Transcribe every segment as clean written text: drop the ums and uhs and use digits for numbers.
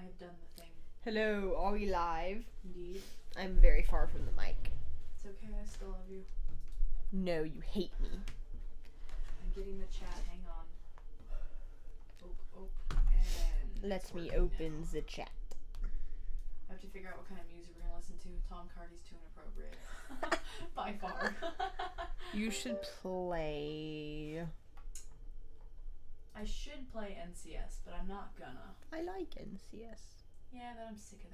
I have done the thing. Hello, are we live? Indeed. I'm very far from the mic. It's okay, I still love you. No, you hate me. I'm getting the chat, hang on. And Let me working open now. the chat. I have to figure out what kind of music we're gonna listen to. Tom Cardy's too inappropriate. By far. You should play... I should play NCS, but I'm not gonna. I like NCS. Yeah, but I'm sick of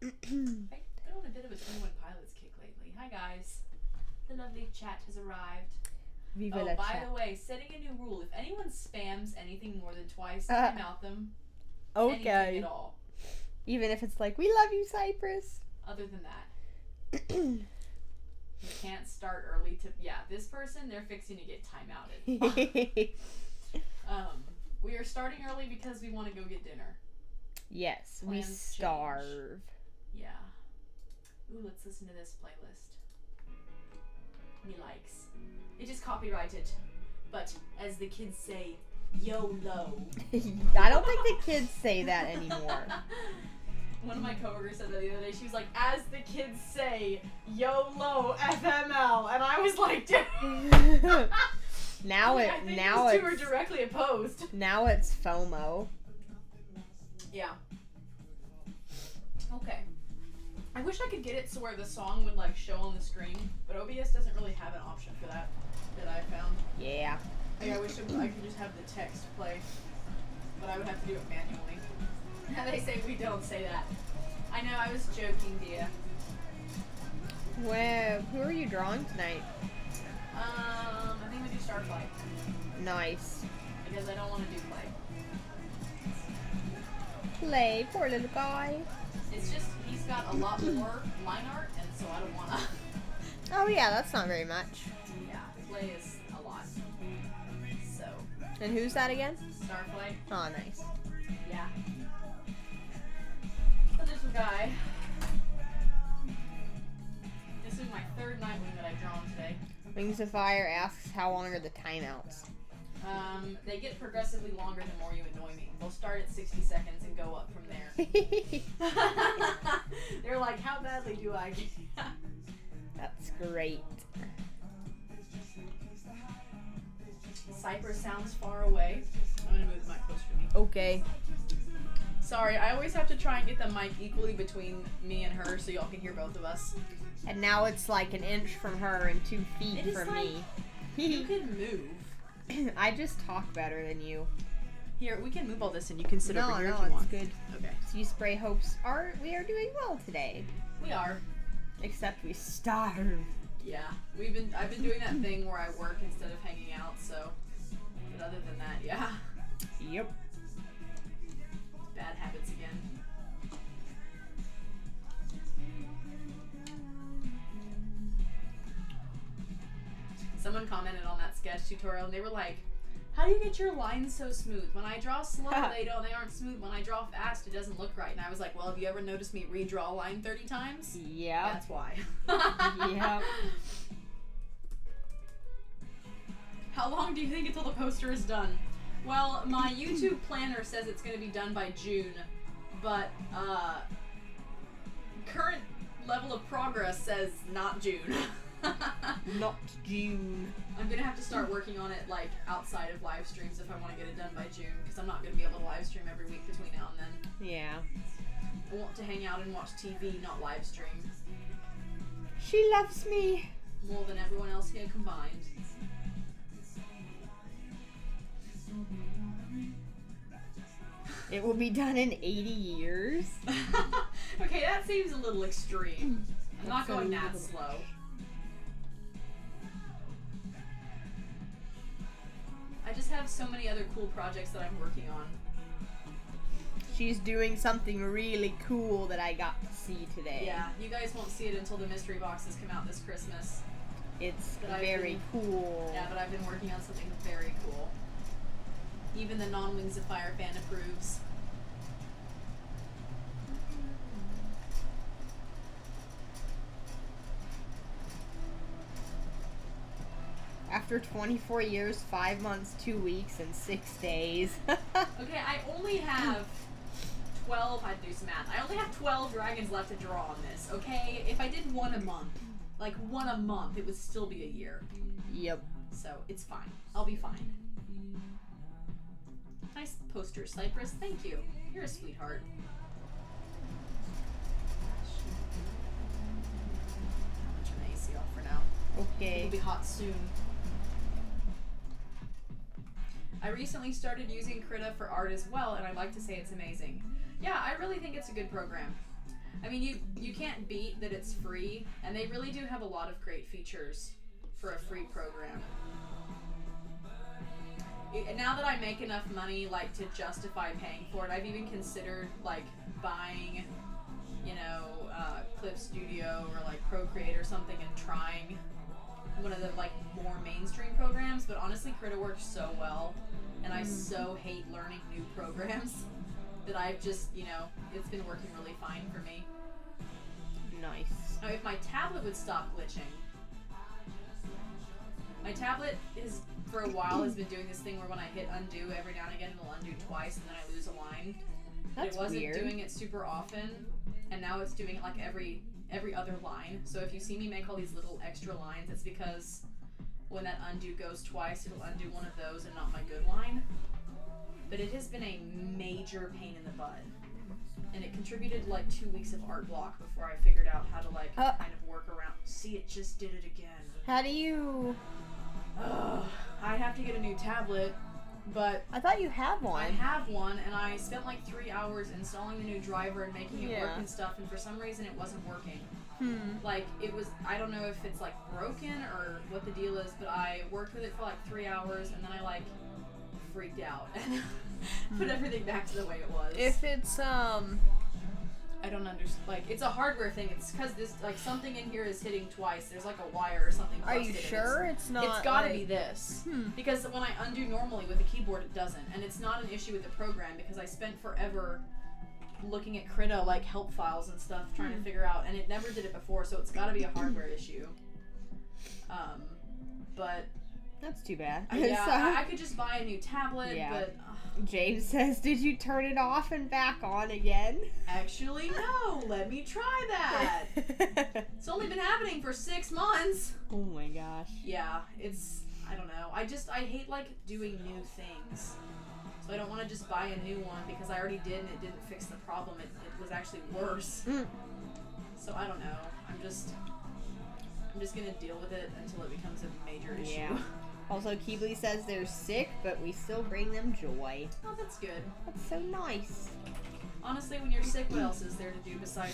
them. I've been on a bit of a 21 Pilots kick lately. Hi guys. The lovely chat has arrived. Viva Oh, la by chat. the way, setting a new rule. If anyone spams anything more than twice, time out them. Anything Okay. at all. Even if it's like, we love you, Cyprus. Other than that. You can't start early to... Yeah, this person, they're fixing to get timeouted. We are starting early because we want to go get dinner. Yes, we Plans starve. change. Yeah. Ooh, let's listen to this playlist. Me likes. It is copyrighted. But, as the kids say, YOLO. I don't think the kids say that anymore. One of my coworkers said that the other day. She was like, as the kids say, YOLO FML. And I was like, dude. Now I think those two are directly opposed. Now it's FOMO. Yeah. Okay. I wish I could get it so where the song would like show on the screen, but OBS doesn't really have an option for that I found. Yeah. Like, I wish I could just have the text play, but I would have to do it manually. And they say we don't say that. I know, I was joking, dear. Well, who are you drawing tonight? I think we do Starflight. Nice. Because I don't want to do play. Play, poor little guy. It's just, he's got a lot more line art, and so I don't want to. Oh yeah, that's not very much. Yeah, play is a lot. So, And who's that again? Starflight. Oh, nice. Yeah. So this guy. This is my third Nightwing that I've drawn today. Wings of Fire asks how long are the timeouts? They get progressively longer the more you annoy me. They'll start at 60 seconds and go up from there. They're like, how badly do I get? That's great. Cyprus sounds far away. I'm gonna move the mic closer to me. Okay. Sorry, I always have to try and get the mic equally between me and her so y'all can hear both of us. And now it's like an inch from her and 2 feet It is from like- me. You could move. I just talk better than you. Here, we can move all this and you can sit over here no, if you it's want. good. Okay. Sea Spray hopes we are doing well today. We are. Except we starve. Yeah. I've been doing that thing where I work instead of hanging out, so. But other than that, yeah. Yep. Bad habits again. Someone commented on that sketch tutorial and they were like, how do you get your lines so smooth? When I draw slow, they aren't smooth. When I draw fast, it doesn't look right. And I was like, well, have you ever noticed me redraw a line 30 times? Yep. That's why. Yep. How long do you think until the poster is done? Well, my YouTube planner says it's going to be done by June, but current level of progress says not June. Not June. I'm going to have to start working on it like outside of live streams if I want to get it done by June, because I'm not going to be able to live stream every week between now and then. Yeah. I want to hang out and watch TV, not live stream. She loves me. More than everyone else here combined. It will be done in 80 years. Okay, that seems a little extreme. I'm not going that slow. I just have so many other cool projects that I'm working on. She's doing something really cool that I got to see today. Yeah, you guys won't see it until the mystery boxes come out this Christmas. It's But I've very been- cool. Yeah, but I've been working on something very cool. Even the non-Wings of Fire fan approves. After 24 years, 5 months, 2 weeks, and 6 days. Okay, I only have 12, I had to do some math. I only have 12 dragons left to draw on this, okay? If I did one a month, like one a month, it would still be a year. Yep. So it's fine. I'll be fine. Nice poster, Cyprus. Thank you. You're a sweetheart. I'll turn the AC off for now. Okay. It'll be hot soon. I recently started using Krita for art as well, and I'd like to say it's amazing. Yeah, I really think it's a good program. I mean, you can't beat that it's free, and they really do have a lot of great features for a free program. Now that I make enough money, like, to justify paying for it, I've even considered, like, buying, you know, Clip Studio or, like, Procreate or something and trying one of the, like, more mainstream programs, but honestly, Krita works so well, and I so hate learning new programs that I've just, you know, it's been working really fine for me. Nice. Now, if my tablet would stop glitching. My tablet is, for a while, has been doing this thing where when I hit undo every now and again, it'll undo twice and then I lose a line. That's it wasn't weird. doing it super often, and now it's doing it like every other line. So if you see me make all these little extra lines, it's because when that undo goes twice, it'll undo one of those and not my good line. But it has been a major pain in the butt. And it contributed like 2 weeks of art block before I figured out how to like kind of work around. See, it just did it again. How do you... I have to get a new tablet, but I thought you had one. I have one, and I spent like 3 hours installing the new driver and making it work and stuff, and for some reason it wasn't working. Like, it was, I don't know if it's like broken or what the deal is, but I worked with it for like 3 hours, and then I like freaked out and put everything back to the way it was. If it's, I don't understand. Like, it's a hardware thing. It's because this, like, something in here is hitting twice. There's like a wire or something. Are you sure it's not? It's gotta be this. Because when I undo normally with the keyboard, it doesn't. And it's not an issue with the program because I spent forever looking at Krita, like, help files and stuff, trying to figure out, and it never did it before, so it's gotta be a hardware issue. But... That's too bad. Yeah, I could just buy a new tablet, but... James says, did you turn it off and back on again? Actually, no. Let me try that. It's only been happening for 6 months. Oh my gosh. Yeah, it's... I don't know. I hate, like, doing new things. So I don't want to just buy a new one because I already did and it didn't fix the problem. It was actually worse. So I don't know. I'm just gonna deal with it until it becomes a major issue. Yeah. Also, Keebly says they're sick, but we still bring them joy. Oh, that's good. That's so nice. Honestly, when you're sick, what else is there to do besides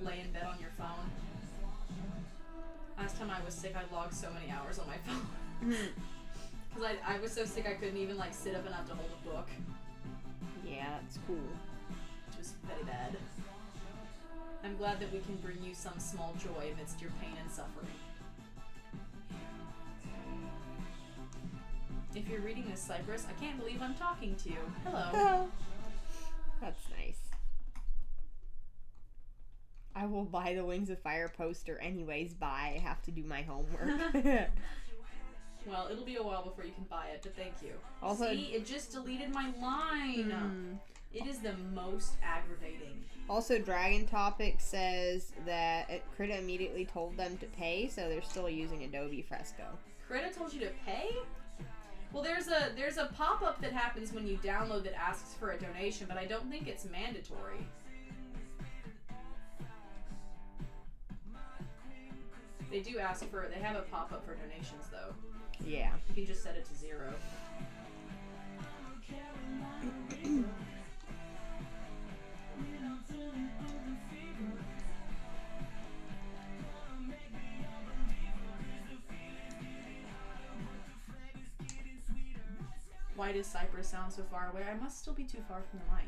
lay in bed on your phone? Last time I was sick, I logged so many hours on my phone. Because I was so sick I couldn't even like sit up enough to hold a book. Yeah, that's cool. Which was very bad. I'm glad that we can bring you some small joy amidst your pain and suffering. If you're reading this, Cyprus, I can't believe I'm talking to you. Hello. That's nice. I will buy the Wings of Fire poster anyways. Bye. I have to do my homework. Well, it'll be a while before you can buy it, but thank you. Also, see, it just deleted my line. It is the most aggravating. Also, Dragon Topic says that Krita immediately told them to pay, so they're still using Adobe Fresco. Krita told you to pay? Well, there's a pop-up that happens when you download that asks for a donation, but I don't think it's mandatory. They do ask for, they have a pop-up for donations though. Yeah. You can just set it to 0. Why does Cyprus sound so far away? I must still be too far from the mic.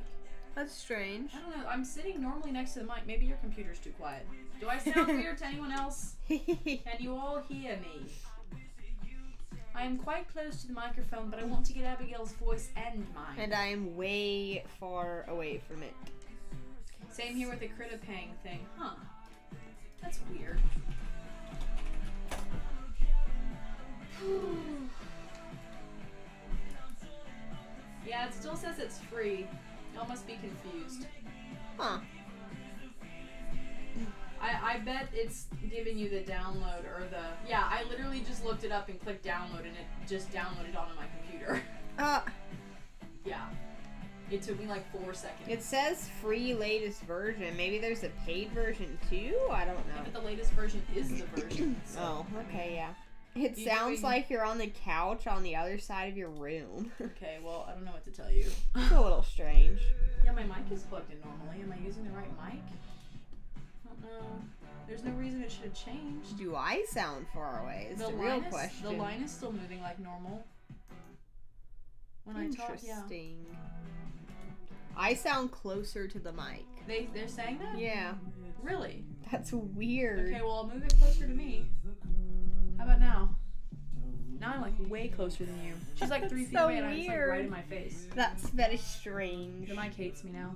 That's strange. I don't know. I'm sitting normally next to the mic. Maybe your computer's too quiet. Do I sound weird to anyone else? Can you all hear me? I am quite close to the microphone, but I want to get Abigail's voice and mine. And I am way far away from it. Same here with the Krita paying thing. Huh. That's weird. Yeah, it still says it's free. Y'all must be confused. Huh. I bet it's giving you the download or the... Yeah, I literally just looked it up and clicked download and it just downloaded onto my computer. Yeah. It took me like 4 seconds. It says free latest version. Maybe there's a paid version too? I don't know. Yeah, but the latest version is the version. So. Oh, okay, yeah. It sounds like you're on the couch on the other side of your room. Okay, well, I don't know what to tell you. It's a little strange. Yeah, my mic is plugged in normally. Am I using the right mic? I don't know. There's no reason it should have changed. Do I sound far away? Is the real question. The line is still moving like normal. When I talk, yeah. Interesting. I sound closer to the mic. They're saying that? Yeah. Really? That's weird. Okay, well, I'll move it closer to me. How about now? Now I'm like way closer than you. She's like 3 feet so away and I'm like weird. right in my face. That's very strange. The mic hates me now.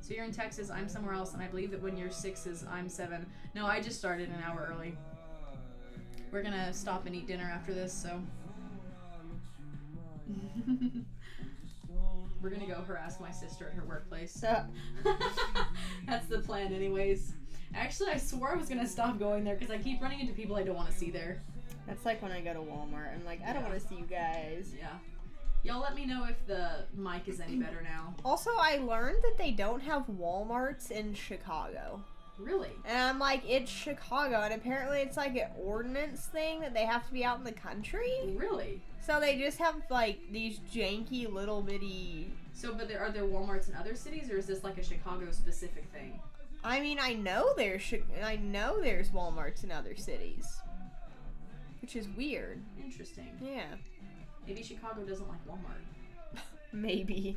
So you're in Texas, I'm somewhere else, and I believe that when you're 6 is I'm 7. No, I just started an hour early. We're gonna stop and eat dinner after this, so. We're gonna go harass my sister at her workplace. That's the plan anyways. Actually, I swore I was gonna stop going there because I keep running into people I don't want to see there. That's like when I go to Walmart. I'm like, I don't want to see you guys. Yeah. Y'all let me know if the mic is any better now. Also, I learned that they don't have Walmarts in Chicago. Really? And I'm like, it's Chicago, and apparently it's like an ordinance thing that they have to be out in the country. Really? So they just have like these janky little bitty... So, but are there Walmarts in other cities, or is this like a Chicago specific thing? I mean, I know there's Walmarts in other cities. Which is weird. Interesting. Yeah. Maybe Chicago doesn't like Walmart. Maybe.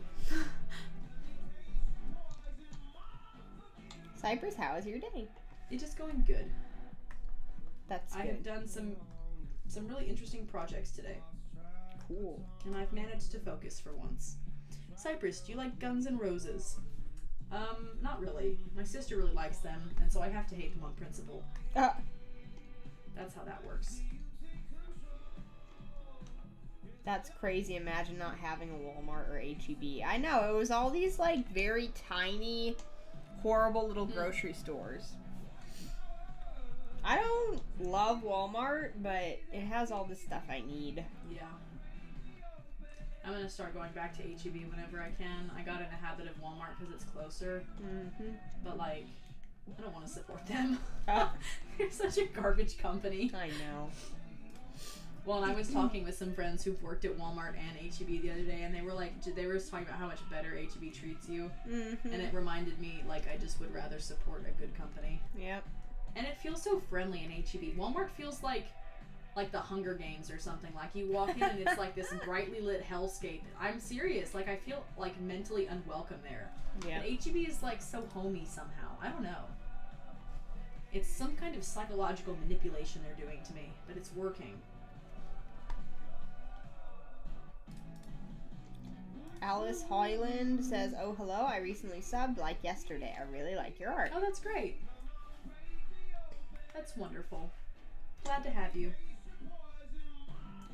Cyprus, how is your day? It's just going good. That's good. I have done some really interesting projects today. Cool. And I've managed to focus for once. Cyprus, do you like Guns N' Roses? Not really. My sister really likes them, and so I have to hate them on principle. That's how that works. That's crazy. Imagine not having a Walmart or H-E-B. I know, it was all these like very tiny, horrible little grocery stores. I don't love Walmart, but it has all the stuff I need. Yeah. I'm gonna start going back to H-E-B whenever I can. I got in a habit of Walmart because it's closer. Mm-hmm. But like, I don't want to support them. They're such a garbage company. I know. Well, and I was talking with some friends who've worked at Walmart and H-E-B the other day, and they were talking about how much better H-E-B treats you. Mm-hmm. And it reminded me, like, I just would rather support a good company. Yep. And it feels so friendly in H-E-B. Walmart feels like the Hunger Games or something. Like, you walk in and it's like this brightly lit hellscape. I'm serious. Like, I feel like mentally unwelcome there. Yeah. But H-E-B is like so homey somehow. I don't know. It's some kind of psychological manipulation they're doing to me, but it's working. Alice Hoyland says, "Oh, hello, I recently subbed like yesterday. I really like your art." Oh, that's great. That's wonderful. Glad to have you.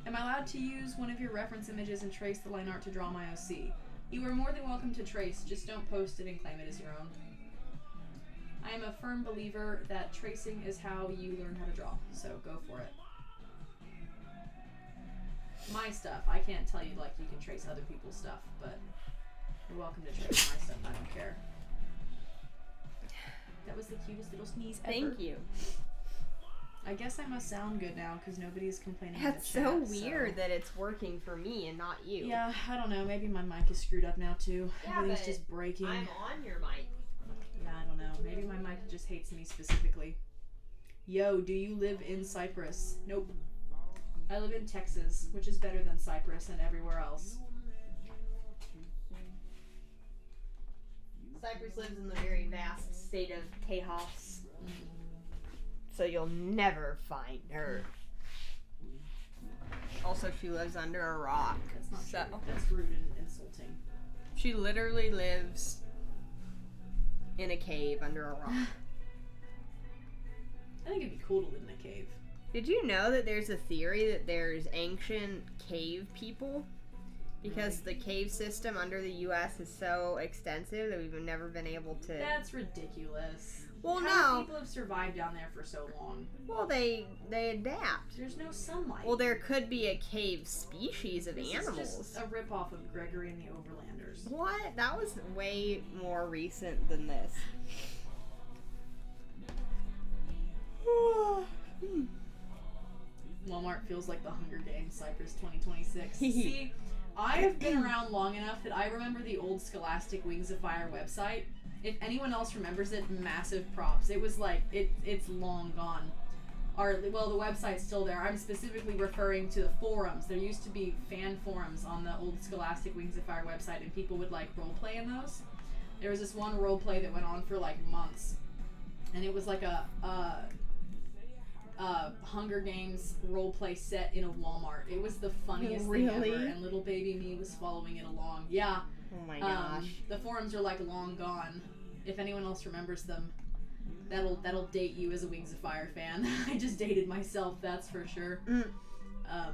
Am I allowed to use one of your reference images and trace the line art to draw my OC? You are more than welcome to trace, just don't post it and claim it as your own. I am a firm believer that tracing is how you learn how to draw, so go for it. My stuff, I can't tell you like you can trace other people's stuff, but you're welcome to trace my stuff, I don't care. That was the cutest little sneeze ever. Thank you. I guess I must sound good now because nobody's complaining. That's in the chat, so weird that it's working for me and not you. Yeah, I don't know. Maybe my mic is screwed up now too. Yeah, Everything's just breaking. I'm on your mic. Yeah, I don't know. Maybe my mic just hates me specifically. Yo, do you live in Cyprus? Nope. I live in Texas, which is better than Cyprus and everywhere else. Cyprus lives in the very vast state of Tejas. So you'll never find her. Also, she lives under a rock. That's not true. That's rude and insulting. She literally lives in a cave under a rock. I think it'd be cool to live in a cave. Did you know that there's a theory that there's ancient cave people Because the cave system under the U.S. is so extensive that we've never been able to... That's ridiculous. Well, How no. do people have survived down there for so long? Well, they adapt. There's no sunlight. Well, there could be a cave species of animals. This is just a ripoff of Gregory and the Overlanders. What? That was way more recent than this. Walmart feels like the Hunger Games, Cyprus 2026. See, I have been around long enough that I remember the old Scholastic Wings of Fire website. If anyone else remembers it, massive props. It was like, it's long gone. The website's still there. I'm specifically referring to the forums. There used to be fan forums on the old Scholastic Wings of Fire website, and people would like roleplay in those. There was this one roleplay that went on for like months, and it was like a Hunger Games roleplay set in a Walmart. It was the funniest thing ever, and little baby me was following it along. Yeah. Oh my gosh. The forums are like long gone. If anyone else remembers them, that'll date you as a Wings of Fire fan. I just dated myself, that's for sure.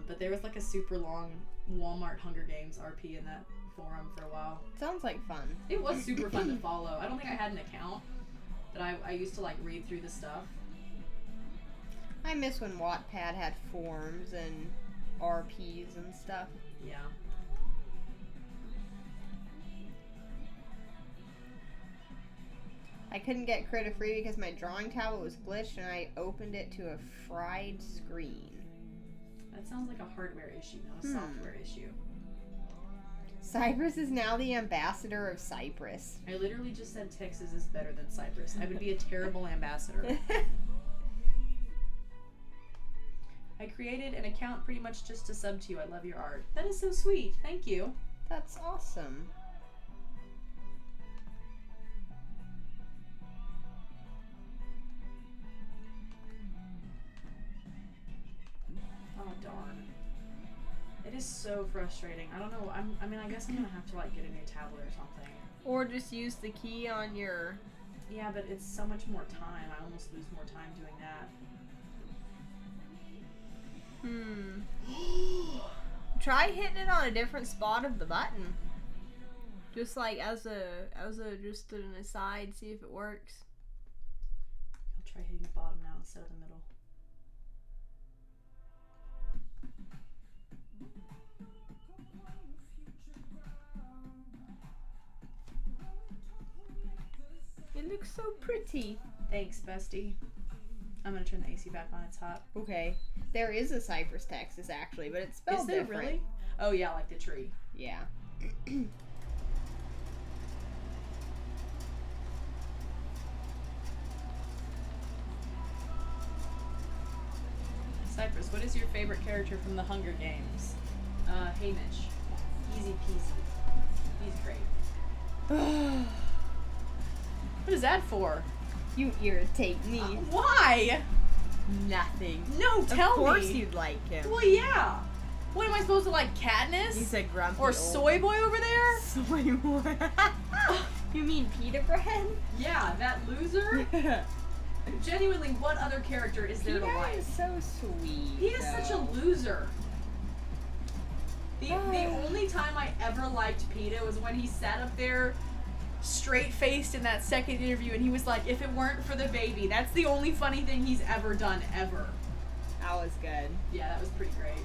But there was like a super long Walmart Hunger Games RP in that forum for a while. Sounds like fun. It was super fun to follow. I don't think I had an account, but I used to like read through the stuff. I miss when Wattpad had forums and RPs and stuff. Yeah. I couldn't get Krita free because my drawing tablet was glitched and I opened it to a fried screen. That sounds like a hardware issue, not a software issue. Cyprus is now the ambassador of Cyprus. I literally just said Texas is better than Cyprus. I would be a terrible ambassador. I created an account pretty much just to sub to you. I love your art. That is so sweet. Thank you. That's awesome. Oh, darn. It is so frustrating. I don't know. I mean, I guess I'm gonna have to like get a new tablet or something. Or just use the key on your... Yeah, but it's so much more time. I almost lose more time doing that. Try hitting it on a different spot of the button. Just like as a just an aside, see if it works. I'll try hitting the bottom now instead of the middle. It looks so pretty. Thanks, bestie. I'm gonna turn the AC back on. It's hot. Okay. There is a Cyprus, Texas, actually, but it's spelled different. Is there really? Oh yeah, like the tree. Yeah. Cyprus, what is your favorite character from the Hunger Games? Hamish. Easy peasy. He's great. What is that for? You irritate me. Why? Nothing. No, tell me. Of course you'd like him. Well, yeah. What, am I supposed to like Katniss? He's a grumpy Or old... Soy Boy over there? Soy Boy. You mean pita bread? Yeah, that loser? Genuinely, what other character is there to like? He is so sweet. He is such a loser. The only time I ever liked Peta was when he sat up there straight-faced in that second interview and he was like, if it weren't for the baby. That's the only funny thing he's ever done, ever. That was good. Yeah, that was pretty great.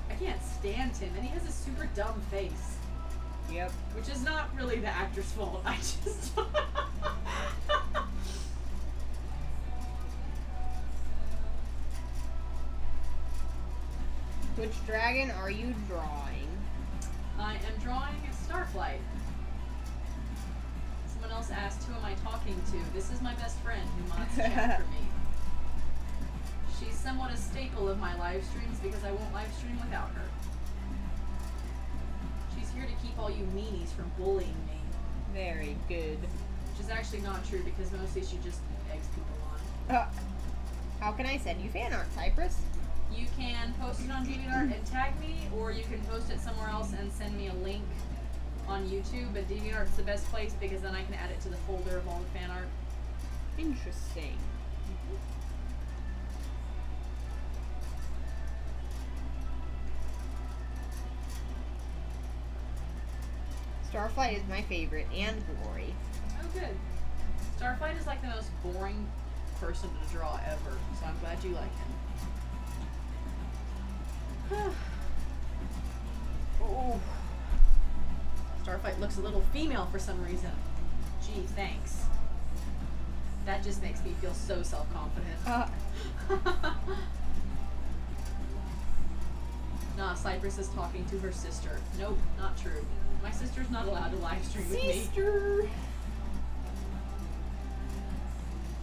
I can't stand him, and he has a super dumb face. Yep. Which is not really the actor's fault. I just... Which dragon are you drawing? I am drawing Starflight. Someone else asked, who am I talking to? This is my best friend who mods chat for me. She's somewhat a staple of my live streams because I won't live stream without her. She's here to keep all you meanies from bullying me. Very good. Which is actually not true because mostly she just eggs people on. How can I send you fan art, Cyprus? You can post it on DeviantArt and tag me, or you can post it somewhere else and send me a link on YouTube. But DeviantArt's the best place because then I can add it to the folder of all the fan art. Interesting. Starflight is my favorite, and Glory. Oh, good. Starflight is like the most boring person to draw ever, so I'm glad you like him. Oh. Starflight looks a little female for some reason. Gee, thanks. That just makes me feel so self-confident. Nah, Cyprus is talking to her sister. Nope, not true. My sister's not allowed to live stream with me. Sister!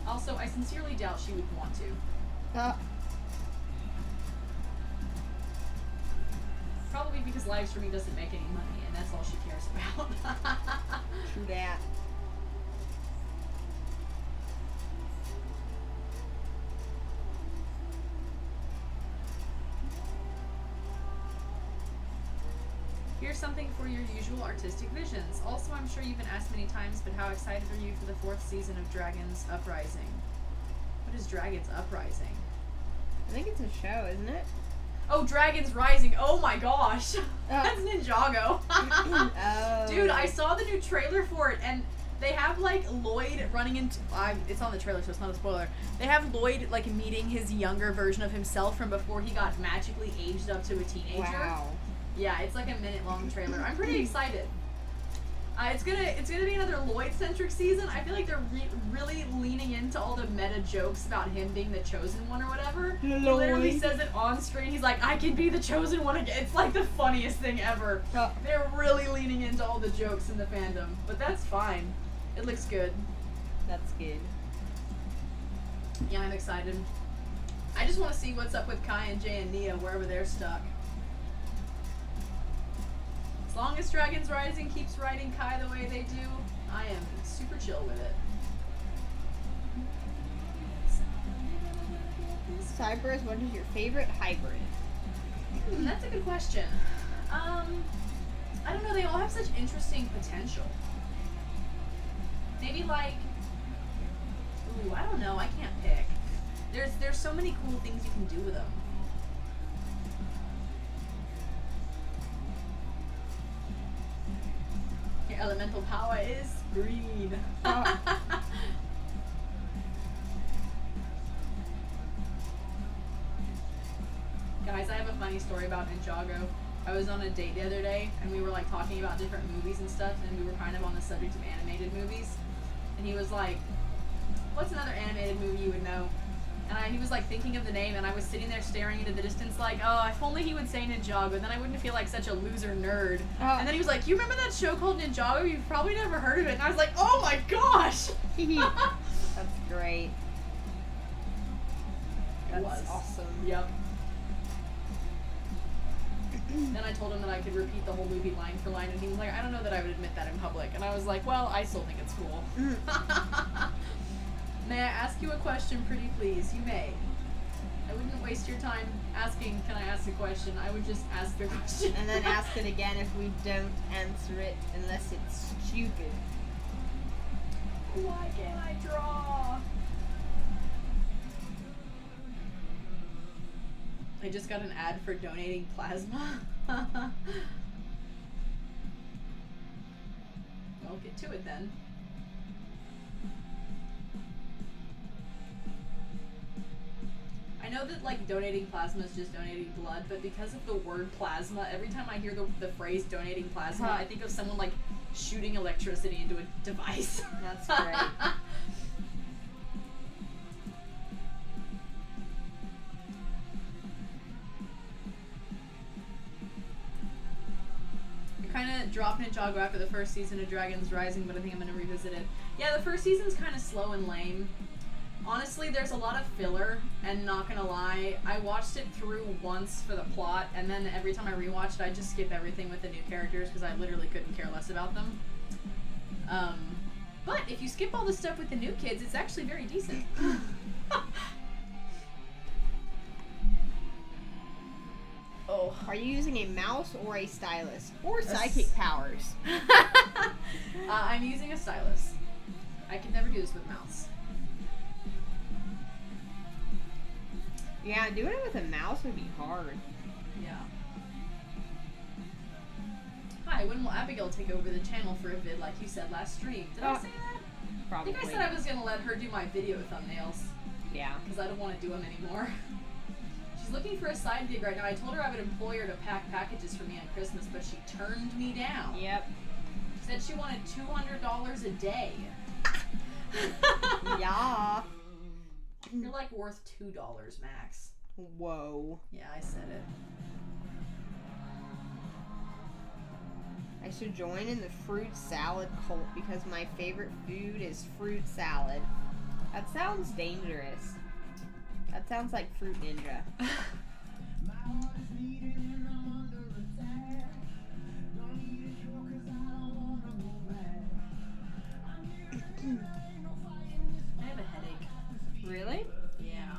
Also, I sincerely doubt she would want to. Probably because live streaming doesn't make any money, and that's all she cares about. True that. Here's something for your usual artistic visions. Also, I'm sure you've been asked many times, but how excited are you for the 4th season of Dragon's Uprising? What is Dragon's Uprising? I think it's a show, isn't it? Oh, Dragon's Rising. Oh my gosh. That's Ninjago. Oh. Dude, I saw the new trailer for it, and they have, like, Lloyd running into... it's on the trailer, so it's not a spoiler. They have Lloyd, like, meeting his younger version of himself from before he got magically aged up to a teenager. Wow. Yeah, it's like a minute-long trailer. I'm pretty excited. It's gonna be another Lloyd-centric season. I feel like they're really leaning into all the meta jokes about him being the chosen one or whatever. Lloyd. He literally says it on screen. He's like, I can be the chosen one again. It's like the funniest thing ever. Oh. They're really leaning into all the jokes in the fandom. But that's fine. It looks good. That's good. Yeah, I'm excited. I just want to see what's up with Kai and Jay and Nia, wherever they're stuck. As long as Dragon's Rising keeps writing Kai the way they do, I am super chill with it. Cyprus, what is your favorite hybrid? That's a good question. I don't know, they all have such interesting potential. Maybe like, ooh, I don't know, I can't pick. There's so many cool things you can do with them. Your elemental power is green. Oh. Guys, I have a funny story about Ninjago. I was on a date the other day, and we were like talking about different movies and stuff, and we were kind of on the subject of animated movies. And he was like, what's another animated movie you would know? And he was like thinking of the name, and I was sitting there staring into the distance like, oh, if only he would say Ninjago, then I wouldn't feel like such a loser nerd. Oh. And then he was like, you remember that show called Ninjago? You've probably never heard of it. And I was like, oh my gosh! That's great. That's awesome. Yep. Then I told him that I could repeat the whole movie line for line, and he was like, I don't know that I would admit that in public. And I was like, well, I still think it's cool. May I ask you a question, pretty please? You may. I wouldn't waste your time asking, can I ask a question? I would just ask the question. And then ask it again if we don't answer it unless it's stupid. Why can't I draw? I just got an ad for donating plasma. Well, get to it then. I know that like donating plasma is just donating blood, but because of the word plasma, every time I hear the phrase donating plasma, I think of someone like shooting electricity into a device. That's great. Kind of dropped Ninjago after the first season of Dragon's Rising, but I think I'm going to revisit it. Yeah, the first season's kind of slow and lame. Honestly, there's a lot of filler, and not going to lie, I watched it through once for the plot, and then every time I rewatched it, I just skip everything with the new characters, because I literally couldn't care less about them. But if you skip all the stuff with the new kids, it's actually very decent. Oh. Are you using a mouse or a stylus? Or psychic powers? I'm using a stylus. I could never do this with a mouse. Yeah, doing it with a mouse would be hard. Yeah. Hi. Hi, when will Abigail take over the channel for a vid like you said last stream? Did I say that? Probably. I think I said I was going to let her do my video thumbnails. Yeah. Because I don't want to do them anymore. She's looking for a side gig right now. I told her I would employ her to pack packages for me on Christmas, but she turned me down. Yep. She said she wanted $200 a day. Yeah. You're like worth $2 max. Whoa. Yeah, I said it. I should join in the fruit salad cult because my favorite food is fruit salad. That sounds dangerous. That sounds like Fruit Ninja. I have a headache. Really? Yeah.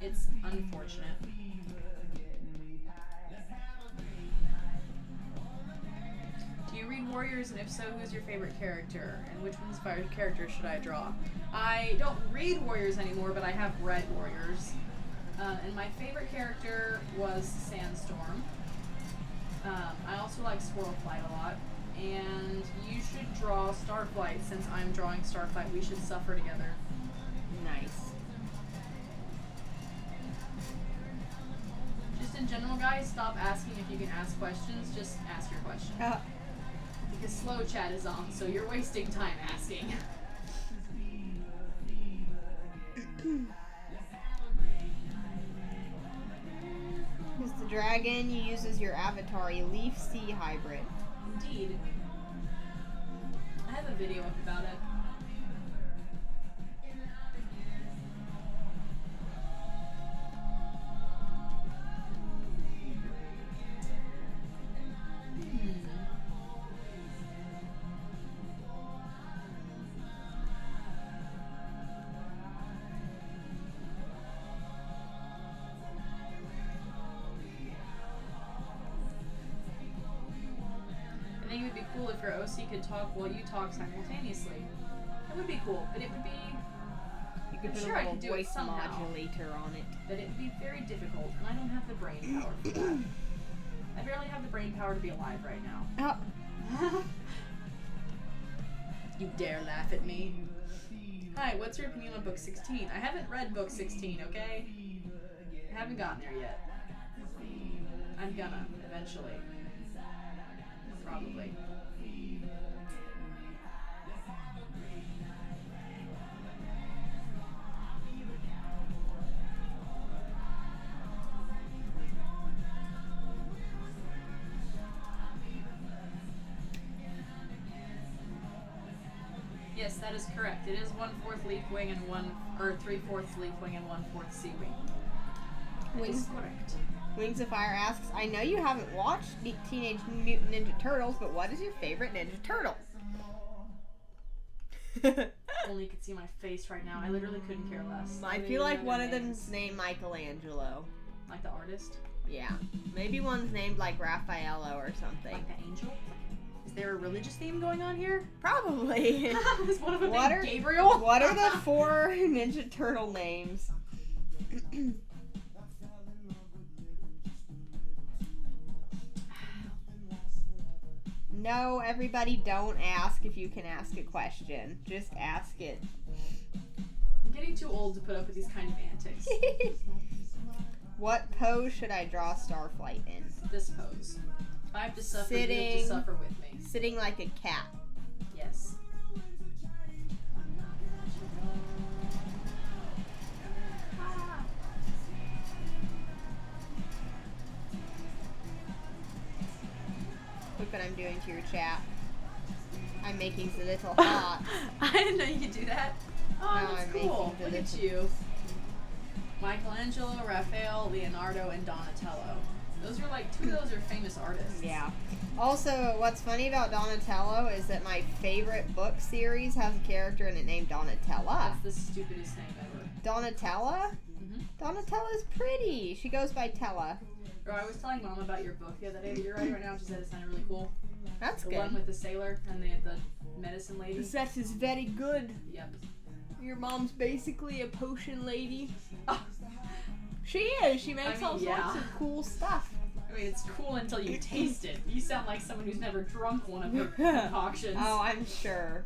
It's unfortunate. Do you read Warriors, and if so, who's your favorite character? And which inspired character should I draw? I don't read Warriors anymore, but I have read Warriors. And my favorite character was Sandstorm. I also like Squirrelflight a lot. And you should draw Starflight. Since I'm drawing Starflight, we should suffer together. Nice. Just in general, guys, stop asking if you can ask questions. Just ask your question. Because slow chat is on, so you're wasting time asking. Is the dragon you use as your avatar a leaf sea hybrid? Indeed. I have a video up about it. I think it would be cool if your OC could talk while you talk simultaneously. That would be cool, but it would be... You could I'm put sure a I little could do it voice somehow. modulator on it. But it would be very difficult, and I don't have the brain power for that. I barely have the brain power to be alive right now. Oh. You dare laugh at me? Hi, what's your opinion on book 16? I haven't read book 16, okay? I haven't gotten there yet. I'm gonna, eventually. Probably. Yes, that is correct. It is 1/4 leaf wing and 3/4 leaf wing and 1/4 sea wing. That is correct. Wings of Fire asks, I know you haven't watched Teenage Mutant Ninja Turtles, but what is your favorite Ninja Turtle? Only you could see my face right now. I literally couldn't care less. I feel like one of them's named Michelangelo. Like the artist? Yeah. Maybe one's named like Raffaello or something. Like the angel? Is there a religious theme going on here? Probably. Is one of them What named are- Gabriel? What are the 4 Ninja Turtle names? No, everybody don't ask if you can ask a question. Just ask it. I'm getting too old to put up with these kind of antics. What pose should I draw Starflight in? This pose. If I have to suffer, you have to Sitting. suffer with me. Sitting like a cat. Yes. Look what I'm doing to your chat. I'm making the little hearts. I didn't know you could do that. Oh, No, that's I'm cool. making the Look at little- you. Michelangelo, Raphael, Leonardo, and Donatello. Those are like, 2 of those are famous artists. Yeah. Also, what's funny about Donatello is that my favorite book series has a character in it named Donatella. That's the stupidest name ever. Donatella? Mm-hmm. Donatella's pretty. She goes by Tella. Bro, I was telling Mom about your book the other day that you're writing right now. She said it sounded really cool. That's The good. one with the sailor and the medicine lady. That is very good. Yep. Your mom's basically a potion lady. Oh, She is. She makes I mean, all sorts yeah. of cool stuff. I mean, it's cool until you taste it. You sound like someone who's never drunk one of her concoctions. Oh, I'm sure.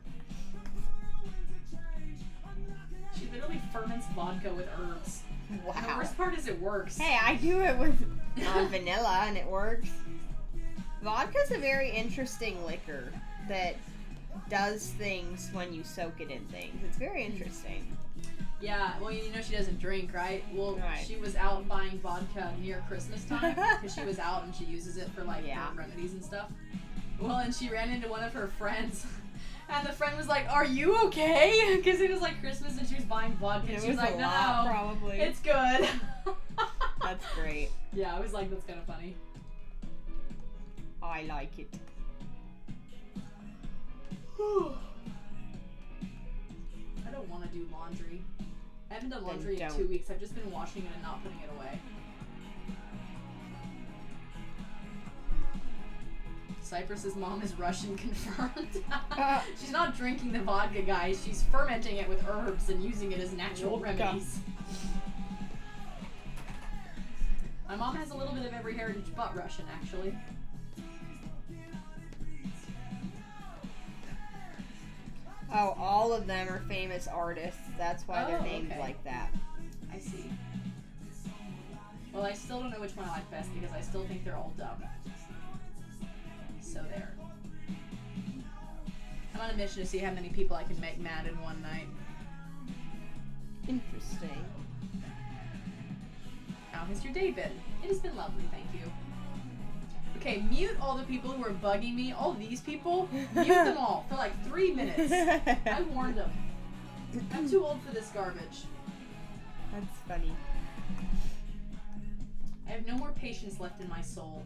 She literally ferments vodka with herbs. Wow. And the worst part is it works. Hey, I do it with vanilla and it works. Vodka's a very interesting liquor that does things when you soak it in things. It's very interesting. Yeah, well, you know she doesn't drink, right? Well, Right. she was out buying vodka near Christmas time because she was out and she uses it for like Yeah. remedies and stuff. Well, and she ran into one of her friends, and the friend was like, "Are you okay?" Because it was like Christmas and she was buying vodka. And It she was was like, a "No, lot, probably. it's good." That's great. Yeah, I was like, "That's kind of funny." I like it. I don't want to do laundry. I haven't done laundry in don't. 2 weeks. I've just been washing it and not putting it away. Cyprus's mom is Russian confirmed. She's not drinking the vodka, guys. She's fermenting it with herbs and using it as natural Vodka. remedies. My mom has a little bit of every heritage but Russian, actually. Oh, all of them are famous artists. That's why their Oh, name's okay. like that. I see. Well, I still don't know which one I like best because I still think they're all dumb. So there. I'm on a mission to see how many people I can make mad in one night. Interesting. How has your day been? It has been lovely, thank you. Okay, mute all the people who are bugging me. All these people, mute them all for like 3 minutes. I warned them. I'm too old for this garbage. That's funny. I have no more patience left in my soul.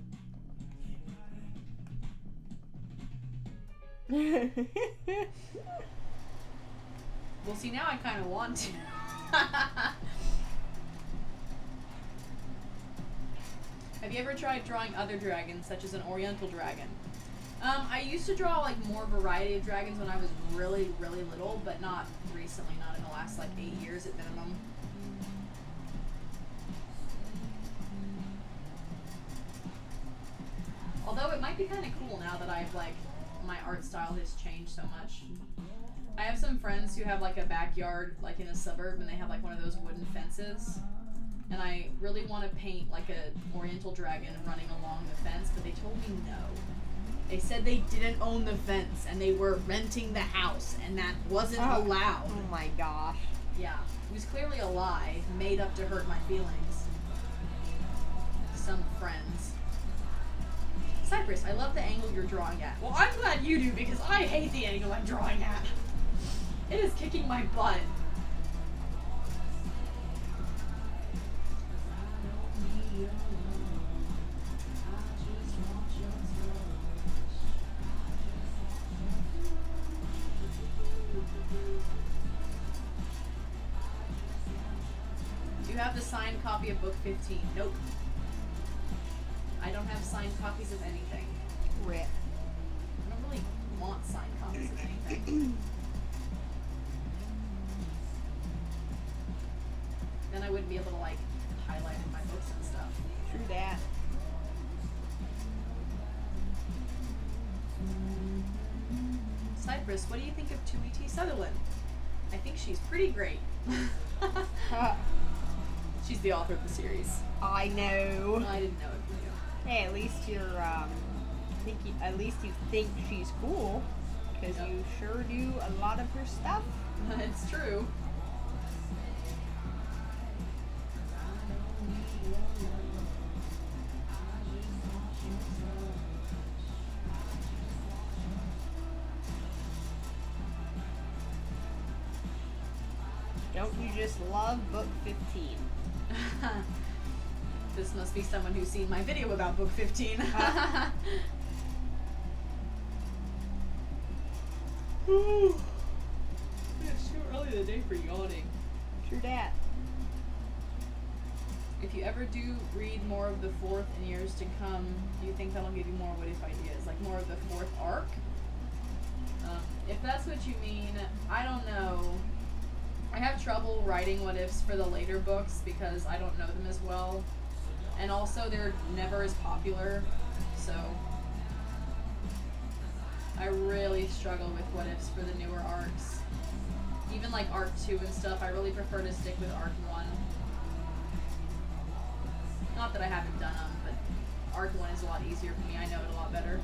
Well, see, now I kind of want to. Have you ever tried drawing other dragons, such as an oriental dragon? I used to draw like more variety of dragons when I was really, really little, but not recently, not in the last like 8 years at minimum. Although it might be kind of cool now that I've like, my art style has changed so much. I have some friends who have like a backyard like in a suburb and they have like one of those wooden fences. And I really want to paint like a oriental dragon running along the fence, but they told me no. They said they didn't own the fence and they were renting the house and that wasn't allowed. Oh my gosh. Yeah, it was clearly a lie made up to hurt my feelings. Some friends. Cyprus, I love the angle you're drawing at. Well, I'm glad you do because I hate the angle I'm drawing at. It is kicking my butt. Do you have the signed copy of book 15? Nope. I don't have signed copies of anything. Rip. I don't really want signed copies of anything. Then I wouldn't be able to like highlight in my books and stuff. True that. Cyprus, what do you think of 2E.T. Sutherland? I think she's pretty great. She's the author of the series. I know. Well, I didn't know if you knew. Hey, at least you're at least you think she's cool, because Yep. you sure do a lot of her stuff. It's true. Don't you just love book 15? This must be someone who's seen my video about book 15. It's too early in the day for yawning. True that. If you ever do read more of the fourth in years to come, do you think that'll give you more what if ideas? Like more of the fourth arc? If that's what you mean, I don't know. I have trouble writing what ifs for the later books because I don't know them as well. And also, they're never as popular, so I really struggle with what ifs for the newer arcs. Even like Arc 2 and stuff, I really prefer to stick with Arc 1. Not that I haven't done them, but Arc 1 is a lot easier for me. I know it a lot better.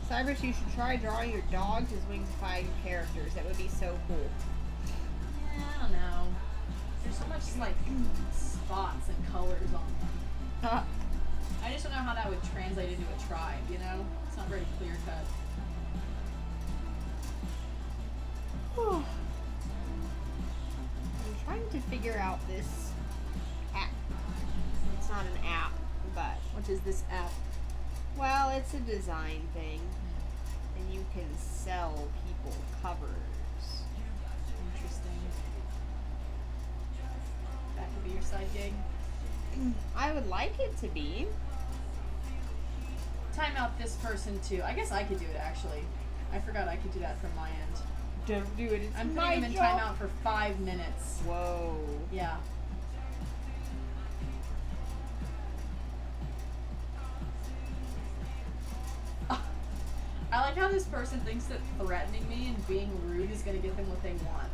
Cyprus, you should try drawing your dogs as winged characters. That would be so cool. Yeah, I don't know. There's so much like spots and colors on them. I just don't know how that would translate into a tribe, you know? It's not very clear cut. I'm trying to figure out this app. It's not an app, but... What is this app? Well, it's a design thing. And you can sell people covers. Interesting. That could be your side gig. I would like it to be. Time out this person too. I guess I could do it actually. I forgot I could do that from my end. Don't do it. It's I'm my putting him in job. timeout for 5 minutes. Whoa. Yeah. I like how this person thinks that threatening me and being rude is going to get them what they want.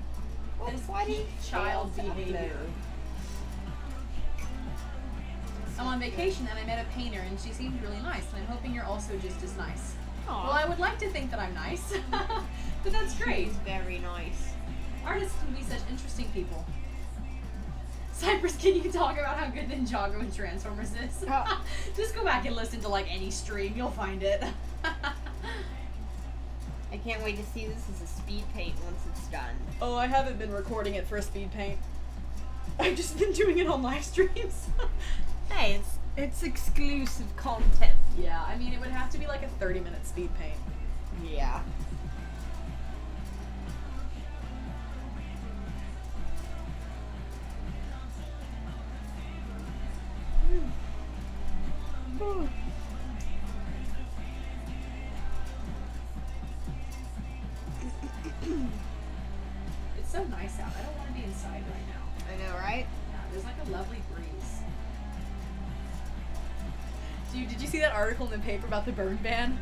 Well, That is why do you peak child fail to behavior. I'm on vacation and I met a painter and she seemed really nice and I'm hoping you're also just as nice. Aw. Well, I would like to think that I'm nice, but that's great. She's very nice. Artists can be such interesting people. Cyprus, can you talk about how good Ninjago and Transformers is? Oh. Just go back and listen to like any stream, you'll find it. I can't wait to see this as a speed paint once it's done. Oh, I haven't been recording it for a speed paint. I've just been doing it on live streams. Hey, it's exclusive content. Yeah, I mean, it would have to be like a 30-minute speed paint. Yeah. It's so nice out. I don't want to be inside right now. I know, right? Yeah, there's like a lovely breeze. Dude, did you see that article in the paper about the burn ban?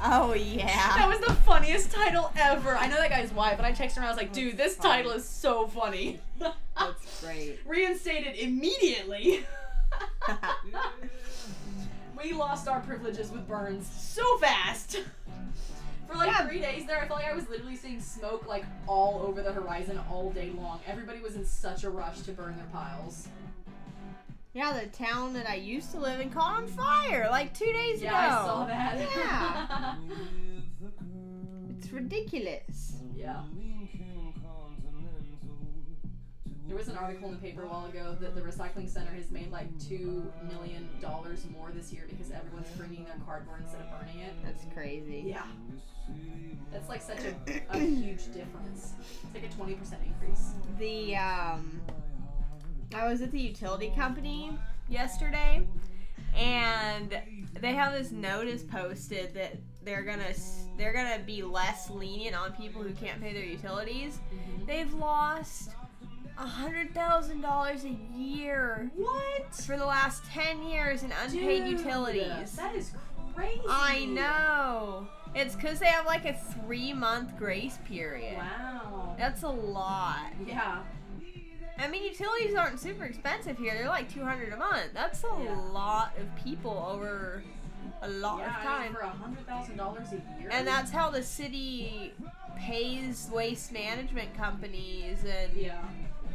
Oh, yeah. That was the funniest title ever. I know that guy's wife, but I texted her and I was like, dude, this title is so funny. That's great. Reinstated immediately. We lost our privileges with burns so fast. For like 3 days there, I felt like I was literally seeing smoke like all over the horizon all day long. Everybody was in such a rush to burn their piles. Yeah, the town that I used to live in caught on fire like 2 days ago. Yeah, I saw that. Yeah. It's ridiculous. Yeah. There was an article in the paper a while ago that the recycling center has made like $2 million more this year because everyone's bringing their cardboard instead of burning it. That's crazy. Yeah. That's like such a huge difference. It's like a 20% increase. The I was at the utility company yesterday, and they have this notice posted that they're gonna be less lenient on people who can't pay their utilities. They've lost $100,000 a year. What? For the last 10 years in unpaid Dude, utilities. That is crazy. I know. It's because they have like a 3-month grace period. Wow. That's a lot. Yeah. I mean, utilities aren't super expensive here. They're like $200 a month. That's a lot of people over a lot of I mean, time. for $100,000 a year. And that's how the city pays waste management companies and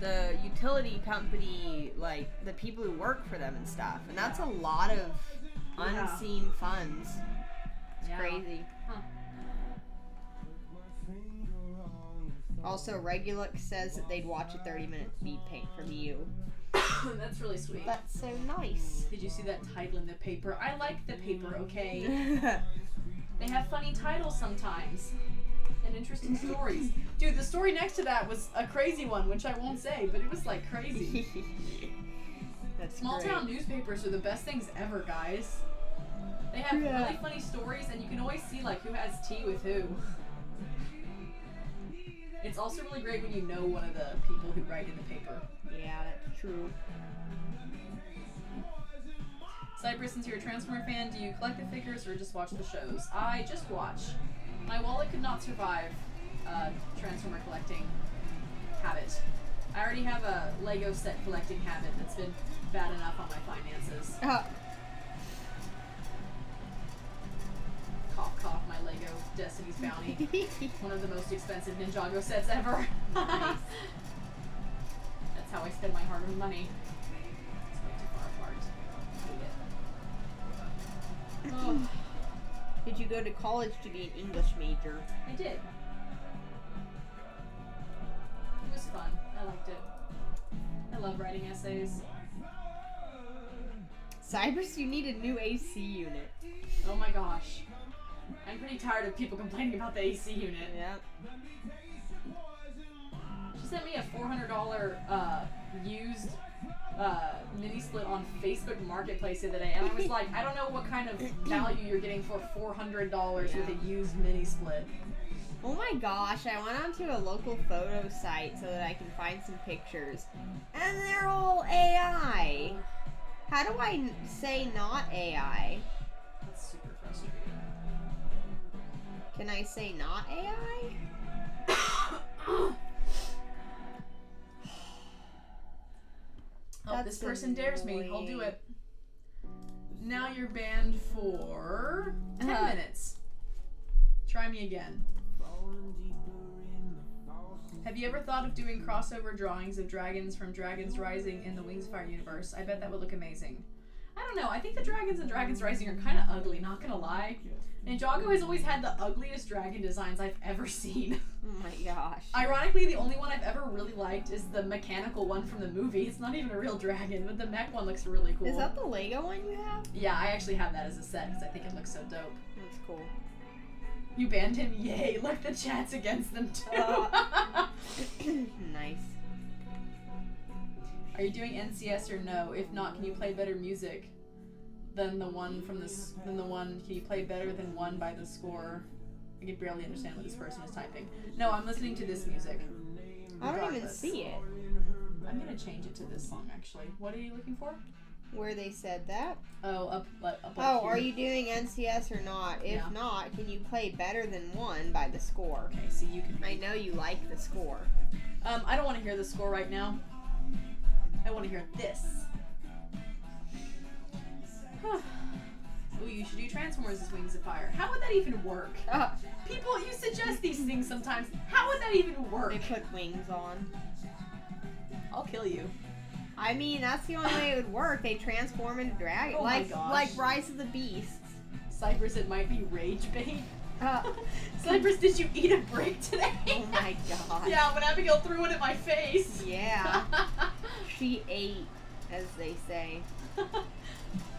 the utility company, like the people who work for them and stuff. And that's a lot of unseen funds. It's crazy. Huh. Also, Regulux says that they'd watch a 30-minute speed paint from you. That's really sweet. That's so nice. Did you see that title in the paper? I like the paper, okay? They have funny titles sometimes. And interesting stories. Dude, the story next to that was a crazy one, which I won't say, but it was like crazy. That's Small great. town newspapers are the best things ever, guys. They have really funny stories, and you can always see like who has tea with who. It's also really great when you know one of the people who write in the paper. Yeah, that's true. Cyprus, since you're a Transformer fan, do you collect the figures or just watch the shows? I just watch. My wallet could not survive Transformer collecting habit. I already have a Lego set collecting habit that's been bad enough on my finances. Cough, cough, my Lego Destiny's Bounty. One of the most expensive Ninjago sets ever. Nice. That's how I spend my hard-earned money. It's way too far apart. Hate it. Oh, Did you go to college to be an English major? I did. It was fun. I liked it. I love writing essays. Cyprus, you need a new AC unit. Oh my gosh. I'm pretty tired of people complaining about the AC unit. Yep. She sent me a $400 used mini split on Facebook Marketplace the other day, and I was like, I don't know what kind of value you're getting for $400 with a used mini split. Oh my gosh, I went onto a local photo site so that I can find some pictures, and they're all AI. How do I say not AI? That's super frustrating. Can I say not AI? Oh, this person dares me. I'll do it. Now you're banned for 10 minutes. Try me again. Have you ever thought of doing crossover drawings of dragons from Dragons Rising in the Wings of Fire universe? I bet that would look amazing. I don't know. I think the dragons in Dragons Rising are kind of ugly, not gonna lie. Ninjago has always had the ugliest dragon designs I've ever seen. Oh my gosh. Ironically, the only one I've ever really liked is the mechanical one from the movie. It's not even a real dragon, but the mech one looks really cool. Is that the Lego one you have? Yeah, I actually have that as a set because I think it looks so dope. That's cool. You banned him? Yay! Look, the chat's against them too. Nice. Are you doing NCS or no? If not, can you play better music than the one from this? Can you play better than one by the score? I can barely understand what this person is typing. No, I'm listening to this music. I don't even Regardless. see it. I'm gonna change it to this song actually. What are you looking for? Where they said that? Oh, up Oh, here. are you doing NCS or not? If Yeah. not, can you play better than one by the score? Okay, so you can. I know you like the score. I don't want to hear the score right now. I want to hear this. Ooh, you should do Transformers as Wings of Fire. How would that even work? People, you suggest these things sometimes. How would that even work? They put wings on. I'll kill you. I mean, that's the only way it would work. They transform into dragons. Oh my gosh. Like Rise of the Beasts. Cyprus, it might be rage bait. Uh, Cyprus, did you eat a brick today? oh my god. Yeah, when Abigail threw it at my face. Yeah. She ate, as they say.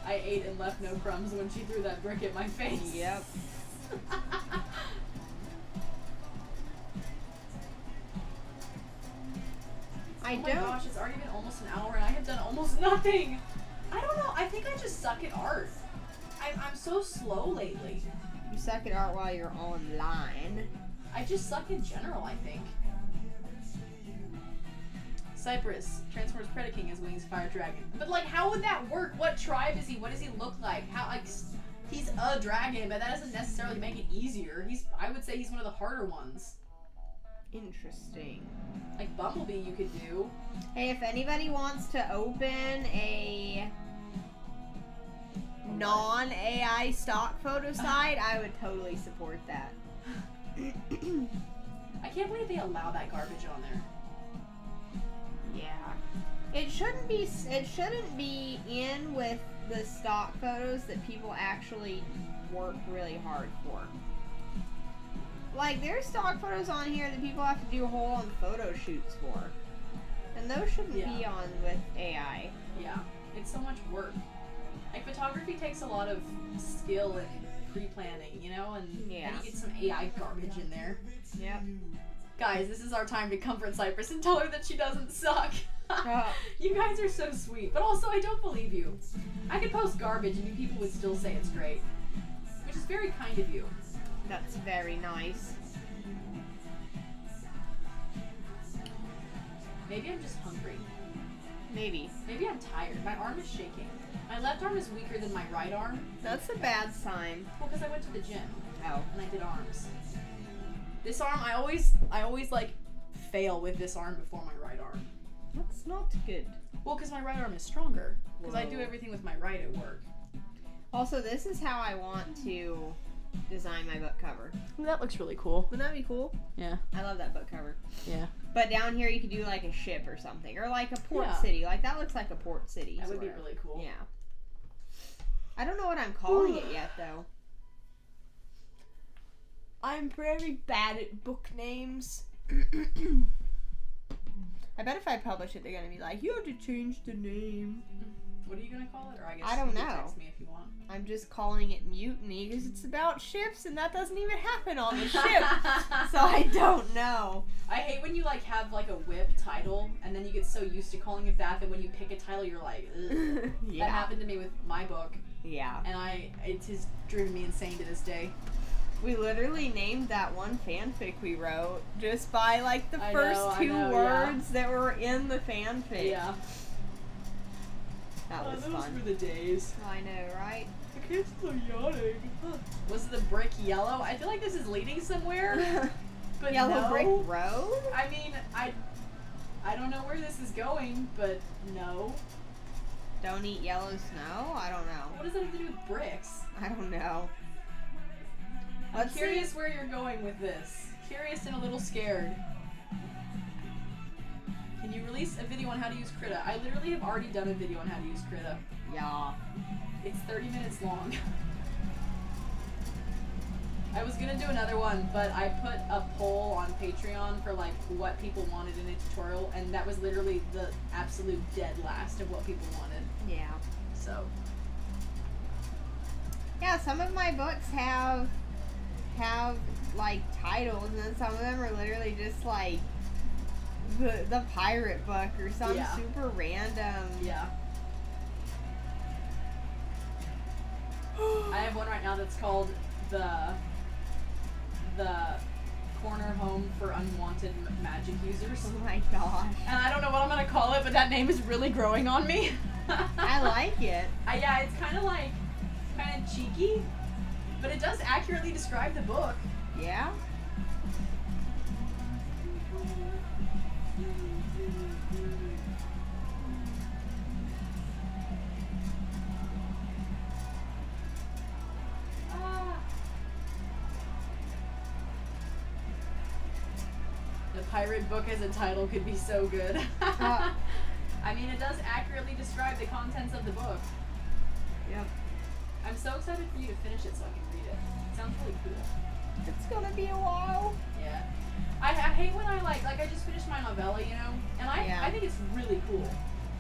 I ate and left no crumbs when she threw that brick at my face. Yep. Oh my gosh, it's already been almost an hour and I have done almost nothing. I don't know. I think I just suck at art. I'm so slow lately. You suck at art while you're online. I just suck in general, I think. Cyprus, Transformers Predaking as Wings Fire Dragon. But like, how would that work? What tribe is he? What does he look like? How, like, he's a dragon, but that doesn't necessarily make it easier. I would say he's one of the harder ones. Interesting. Like Bumblebee you could do. Hey, if anybody wants to open a non-AI stock photo site, I would totally support that. I can't believe they allow that garbage on there. Yeah. It shouldn't be in with the stock photos that people actually work really hard for. Like, there's stock photos on here that people have to do whole-on photo shoots for. And those shouldn't be on with AI. Yeah. It's so much work. Like, photography takes a lot of skill and pre-planning, you know? And then you get some AI garbage in there. Yep. Guys, this is our time to comfort Cyprus and tell her that she doesn't suck. You guys are so sweet. But also, I don't believe you. I could post garbage and you people would still say it's great. Which is very kind of you. That's very nice. Maybe I'm just hungry. Maybe. Maybe I'm tired. My arm is shaking. My left arm is weaker than my right arm. That's a bad sign. Well, because I went to the gym. Oh. And I did arms. This arm, I always like fail with this arm before my right arm. That's not good. Well, because my right arm is stronger. Because I Whoa. do everything with my right at work. Also, this is how I want to design my book cover. Well, that looks really cool. Wouldn't that be cool? Yeah. I love that book cover. Yeah. But down here you could do like a ship or something. Or like a port Yeah. city. Like that looks like a port city. That would be sort of. really cool. Yeah. I don't know what I'm calling it yet though. I'm very bad at book names. I bet if I publish it, they're gonna be like, "You have to change the name." What are you gonna call it? Or I guess I don't you can know. text me if you want. I'm just calling it Mutiny because it's about ships, and that doesn't even happen on the ship. So I don't know. I hate when you like have like a whip title, and then you get so used to calling it that when you pick a title, you're like, ugh. Yeah. That happened to me with my book, Yeah. and it has driven me insane to this day. We literally named that one fanfic we wrote just by like the I first know, two yeah. words that were in the fanfic. Yeah. That was those fun. were the days. I know, right? The kids are yawning. Was the brick yellow? I feel like this is leading somewhere. But Yellow no. Brick Road? I mean, I don't know where this is going, but no. Don't eat yellow snow? I don't know. What does that have to do with bricks? I don't know. I'm Let's curious see. where you're going with this. Curious and a little scared. Can you release a video on how to use Krita? I literally have already done a video on how to use Krita. Yeah. It's 30 minutes long. I was gonna do another one, but I put a poll on Patreon for like what people wanted in a tutorial, and that was literally the absolute dead last of what people wanted. Yeah. So Yeah, some of my books have like titles, and then some of them are literally just like the pirate book or some Yeah. super random. yeah. I have one right now that's called the corner home for unwanted magic users. Oh my gosh. And I don't know what I'm gonna call it, but that name is really growing on me. I like it. Yeah, it's kind of cheeky, but it does accurately describe the book. Yeah. The pirate book as a title could be so good. I mean, it does accurately describe the contents of the book. Yep. I'm so excited for you to finish it so I can read it. It sounds really cool. It's gonna be a while. Yeah. I hate when I like I just finished my novella, you know, and I think it's really cool.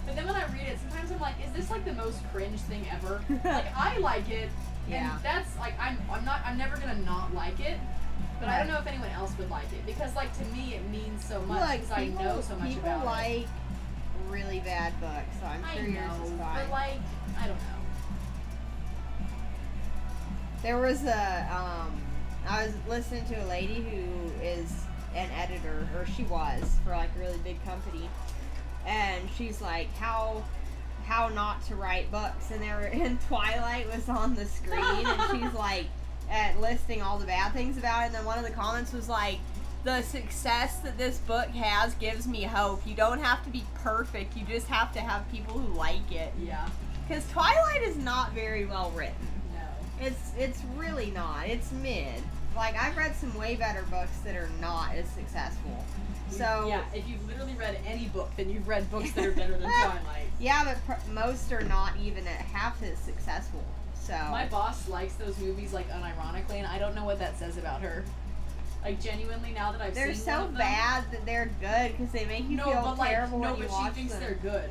But then when I read it, sometimes I'm like, is this like the most cringe thing ever? Like I like it, Yeah. and that's like I'm never gonna not like it. But I don't know if anyone else would like it because like to me it means so much Like, because I know so much people about it. like really bad books, so I'm I sure yours is know, fine. but like I don't know. There was I was listening to a lady who is an editor, or she was, for like a really big company, and she's like, how not to write books, and Twilight was on the screen, and she's like, listing all the bad things about it, and then one of the comments was like, the success that this book has gives me hope. You don't have to be perfect, you just have to have people who like it. Yeah. Because Twilight is not very well written. No. It's really not. It's mid. Like, I've read some way better books that are not as successful. So Yeah, if you've literally read any book, then you've read books that are better than Twilight. yeah, but most are not even at half as successful. So My boss likes those movies like unironically, and I don't know what that says about her. Like genuinely, now that I've they're seen so one of them, bad that they're good because they make you feel terrible when you but watch she thinks them. they're good.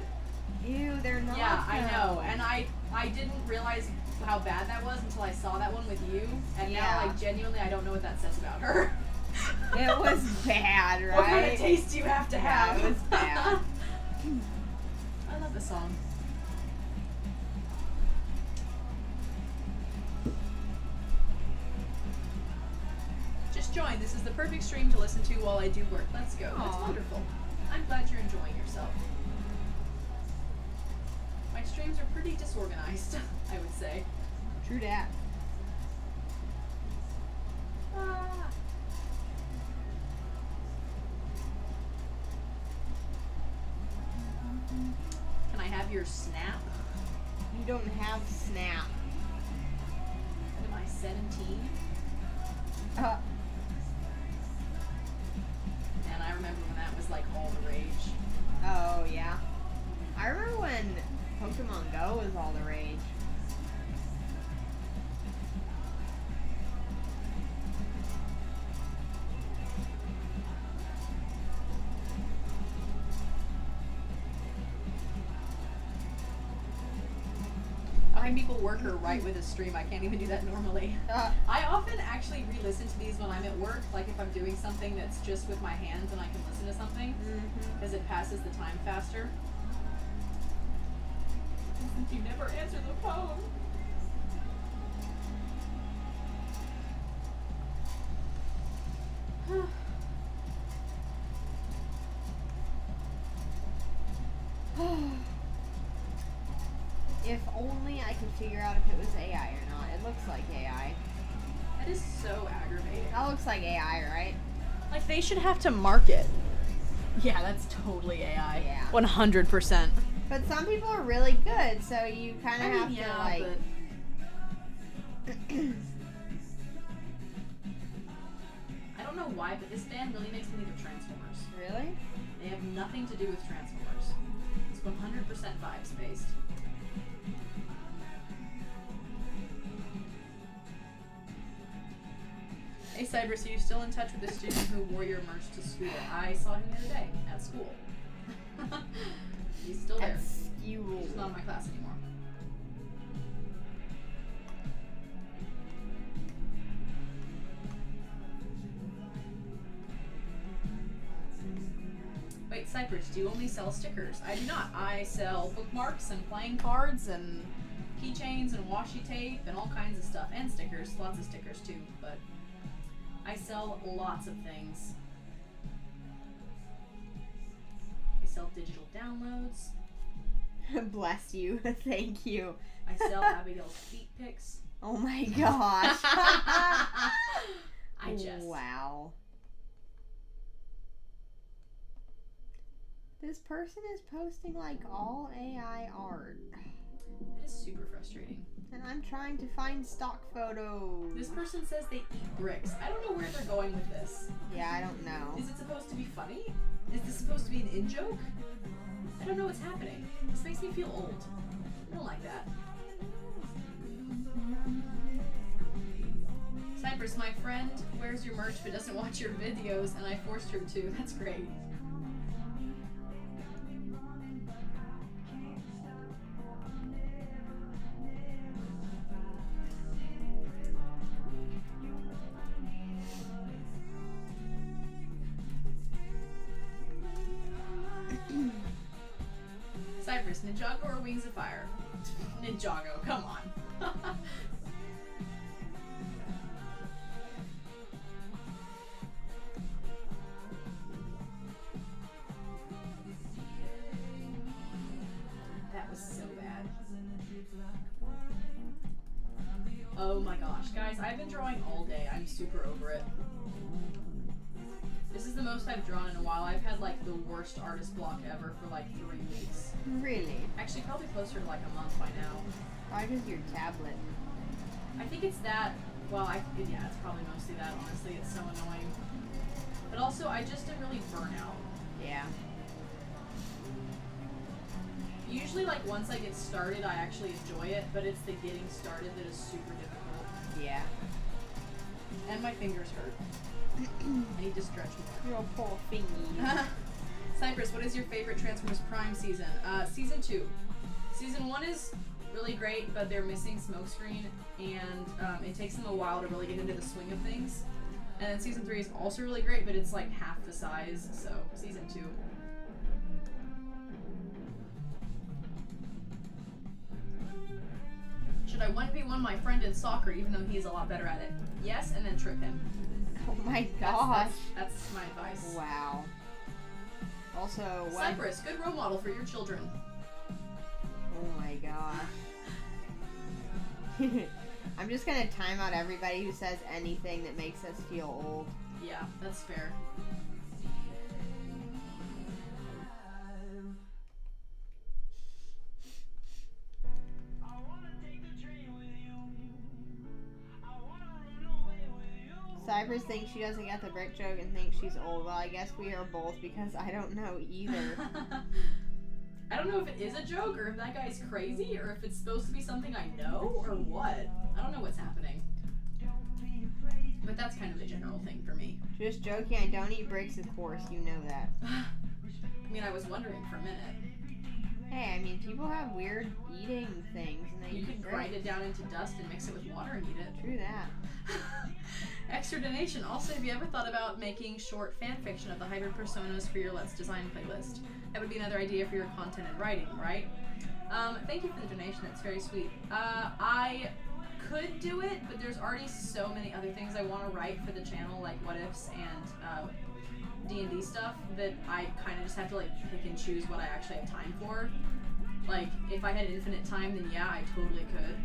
Ew, they're not. Yeah, I know, though. and I didn't realize how bad that was until I saw that one with you, and Yeah. now like genuinely, I don't know what that says about her. It was bad, right? What kind of taste do you have to have? Yeah, it was bad. I love the song. Just join. This is the perfect stream to listen to while I do work. Let's go. That's Aw. wonderful. I'm glad you're enjoying yourself. My streams are pretty disorganized, I would say. True that. Ah. Can I have your snap? You don't have Snap. Am I 17? And I remember when that was like all the rage. Oh, yeah. I remember when Pokemon Go was all the rage. How can people work or write with a stream? I can't even do that normally. I often actually re-listen to these when I'm at work, like if I'm doing something that's just with my hands and I can listen to something, because it passes the time faster. You never answer the phone. If only I could figure out if it was AI or not. It looks like AI. That is so aggravating. That looks like AI, right? Like, they should have to mark it. Yeah, that's totally AI. Yeah. 100%. But some people are really good, so you kind of have to, like... I don't know why, but this band really makes me think of Transformers. Really? They have nothing to do with Transformers. It's 100% vibes based. Hey Cyprus, are you still in touch with the student who wore your merch to school? I saw him the other day at school. He's still there. At school. He's not in my class anymore. Wait, Cyprus, do you only sell stickers? I do not. I sell bookmarks and playing cards and keychains and washi tape and all kinds of stuff. And stickers. Lots of stickers too, but I sell lots of things. I sell digital downloads. Bless you. Thank you. I sell Abigail's feet pics. Oh my gosh. I just. Wow. This person is posting like all AI art. That is super frustrating. And I'm trying to find stock photos. This person says they eat bricks. I don't know where they're going with this. Yeah, I don't know. Is it supposed to be funny? Is this supposed to be an in-joke? I don't know what's happening. This makes me feel old. I don't like that. Cyprus, my friend wears your merch but doesn't watch your videos, and I forced her to. That's great. Cyprus, Ninjago or Wings of Fire? Ninjago, come on. That was so bad. Oh my gosh, guys, I've been drawing all day. I'm super over it. This is the most I've drawn in a while. I've had like the worst artist block ever for like 3 weeks. Really? Actually, probably closer to like a month by now. Why does your tablet? I think it's that. Well, yeah, it's probably mostly that. Honestly, it's so annoying. But also, I just am really burnt out. Yeah. Usually, like once I get started, I actually enjoy it. But it's the getting started that is super difficult. Yeah. And my fingers hurt. I need to stretch more. Your poor thingy. Cyprus, what is your favorite Transformers Prime season? Season 2. Season 1 is really great, but they're missing Smokescreen, and it takes them a while to really get into the swing of things. And then Season 3 is also really great, but it's like half the size, so Season 2. Should I 1v1 my friend in soccer, even though he's a lot better at it? Yes, and then trip him. Oh my gosh. That's my advice. Wow. Also, what? Cyprus, good role model for your children. Oh my gosh. I'm just gonna time out everybody who says anything that makes us feel old. Yeah, that's fair. Cyprus thinks she doesn't get the brick joke and thinks she's old. Well, I guess we are both because I don't know either. I don't know if it is a joke or if that guy's crazy or if it's supposed to be something I know or what. I don't know what's happening. But that's kind of a general thing for me. Just joking, I don't eat bricks, of course, you know that. I mean, I was wondering for a minute. Hey, I mean, people have weird eating things and they You eat could bricks. grind it down into dust and mix it with water and eat it. True that. Extra donation. Also, have you ever thought about making short fan fiction of the hybrid personas for your Let's Design playlist? That would be another idea for your content and writing, right? Thank you for the donation. That's very sweet. I could do it, but there's already so many other things I want to write for the channel, like what ifs and D&D stuff, that I kind of just have to like pick and choose what I actually have time for. Like, if I had infinite time, then yeah, I totally could,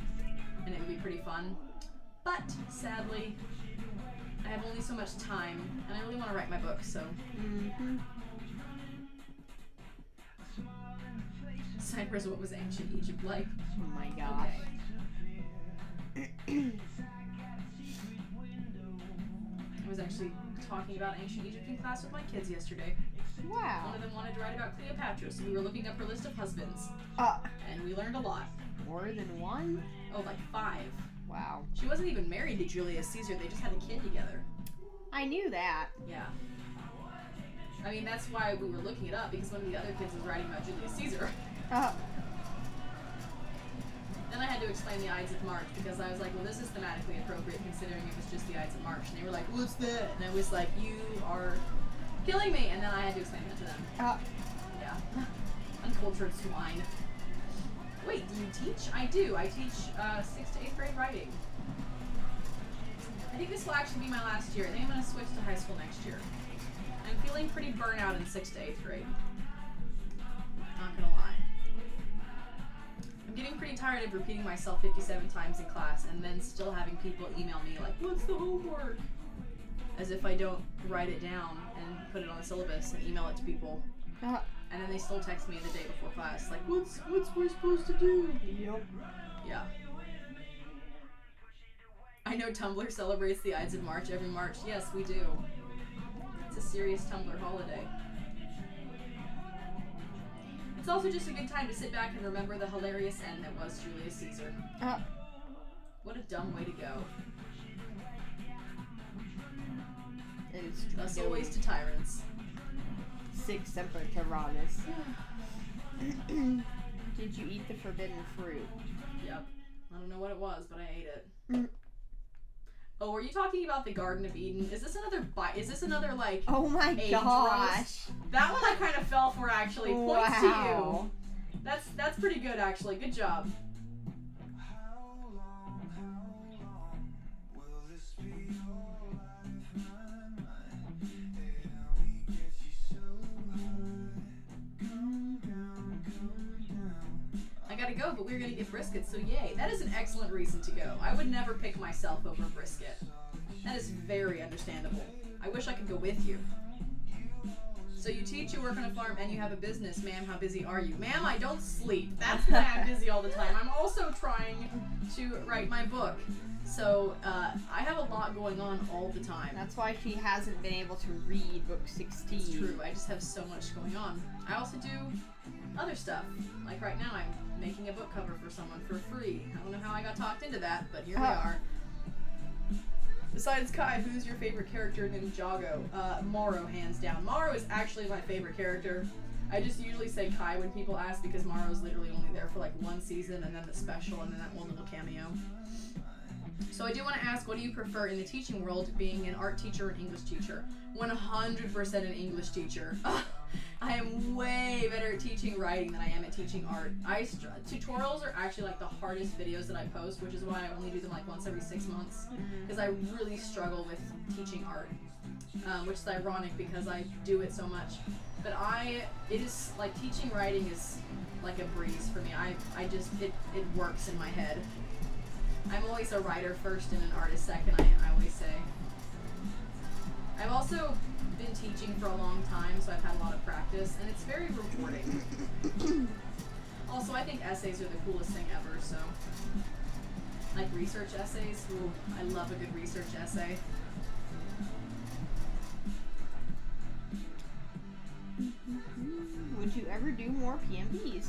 and it would be pretty fun. But sadly, I have only so much time, and I really want to write my book, so. Mm-hmm. Cyprus, what was ancient Egypt like? Oh my gosh. Okay. I was actually talking about ancient Egypt in class with my kids yesterday. Wow. One of them wanted to write about Cleopatra, so we were looking up her list of husbands. And we learned a lot. more than one? Oh, like 5. Wow. She wasn't even married to Julius Caesar, they just had a kid together. I knew that. Yeah. I mean, that's why we were looking it up, because one of the other kids was writing about Julius Caesar. Then I had to explain the Ides of March, because I was like, well, this is thematically appropriate considering it was just the Ides of March. And they were like, what's that? And I was like, you are killing me. And then I had to explain that to them. Yeah. Uncultured swine. Wait, do you teach? I do. I teach 6th to 8th grade writing. I think this will actually be my last year. I think I'm going to switch to high school next year. I'm feeling pretty burnt out in 6th to 8th grade. Not gonna lie. I'm getting pretty tired of repeating myself 57 times in class and then still having people email me like, what's the homework? As if I don't write it down and put it on the syllabus and email it to people. And then they still text me the day before class like, what's we're supposed to do? Yep. Yeah. I know Tumblr celebrates the Ides of March every March. Yes, we do. It's a serious Tumblr holiday. It's also just a good time to sit back and remember the hilarious end that was Julius Caesar. What a dumb way to go. It is Thus always to tyrants. Sic semper tyrannis. Did you eat the forbidden fruit? Yep. I don't know what it was, but I ate it. Oh, are you talking about the Garden of Eden? Is this another like? Oh my age gosh! roast? That one I kind of fell for actually. Points to you. That's pretty good actually. Good job. I gotta go, but we're gonna get brisket, so yay. That is an excellent reason to go. I would never pick myself over brisket. That is very understandable. I wish I could go with you. So you teach, you work on a farm, and you have a business. Ma'am, how busy are you? Ma'am, I don't sleep. That's why I'm busy all the time. I'm also trying to write my book. So I have a lot going on all the time. That's why she hasn't been able to read book 16. It's true. I just have so much going on. I also do other stuff. Like right now, I'm making a book cover for someone for free. I don't know how I got talked into that, but here we are. Besides Kai, who's your favorite character in Ninjago? Morrow, hands down. Morrow is actually my favorite character. I just usually say Kai when people ask because Morrow's literally only there for like one season and then the special and then that one little cameo. So I do want to ask, what do you prefer in the teaching world, being an art teacher or an English teacher? 100% an English teacher. I am way better at teaching writing than I am at teaching art. Tutorials are actually like the hardest videos that I post, which is why I only do them like once every 6 months, because I really struggle with teaching art. which is ironic because I do it so much. But it is like teaching writing is like a breeze for me. It works in my head. I'm always a writer first and an artist second, I always say. I've also been teaching for a long time, so I've had a lot of practice, and it's very rewarding. Also, I think essays are the coolest thing ever, so. Like research essays. Ooh, I love a good research essay. Would you ever do more PMBs?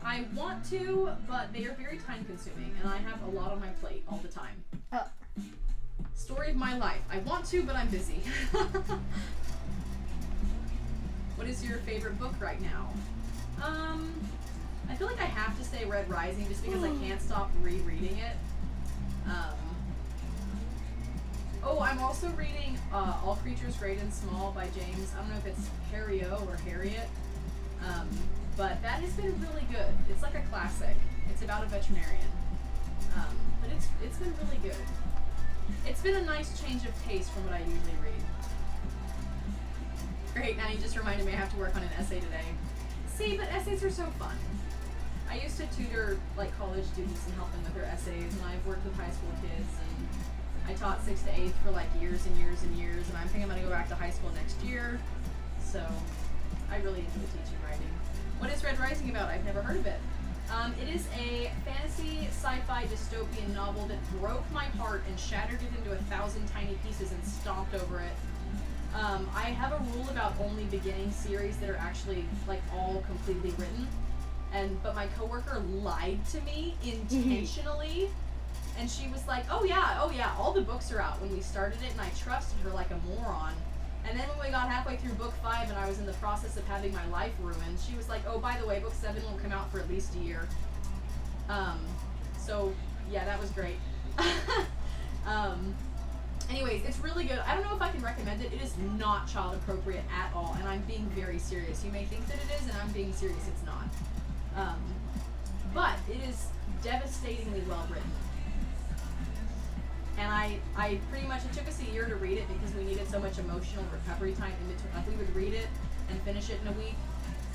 I want to, but they are very time consuming, and I have a lot on my plate all the time. Story of my life. I want to, but I'm busy. What is your favorite book right now? I feel like I have to say Red Rising just because I can't stop rereading it. I'm also reading All Creatures Great and Small by James. I don't know if it's Harriot or Harriet. But that has been really good. It's like a classic. It's about a veterinarian. But it's been really good. It's been a nice change of pace from what I usually read. Great, now you just reminded me I have to work on an essay today. See, but essays are so fun. I used to tutor like college students and help them with their essays, and I've worked with high school kids, and I taught 6th to 8th for like years and years and years, and I'm thinking I'm going to go back to high school next year. So I really enjoy teaching writing. What is Red Rising about? I've never heard of it. It is a fantasy sci-fi dystopian novel that broke my heart and shattered it into 1,000 tiny pieces and stomped over it. I have a rule about only beginning series that are actually like all completely written, but my coworker lied to me intentionally, and she was like, oh yeah, all the books are out when we started it, and I trusted her like a moron. And then when we got halfway through book 5 and I was in the process of having my life ruined, she was like, oh, by the way, book 7 won't come out for at least a year. So yeah, that was great. Anyways, it's really good. I don't know if I can recommend it. It is not child appropriate at all, and I'm being very serious. You may think that it is, and I'm being serious. It's not. But it is devastatingly well written. And I pretty much, it took us a year to read it because we needed so much emotional recovery time in between. Like we would read it and finish it in a week,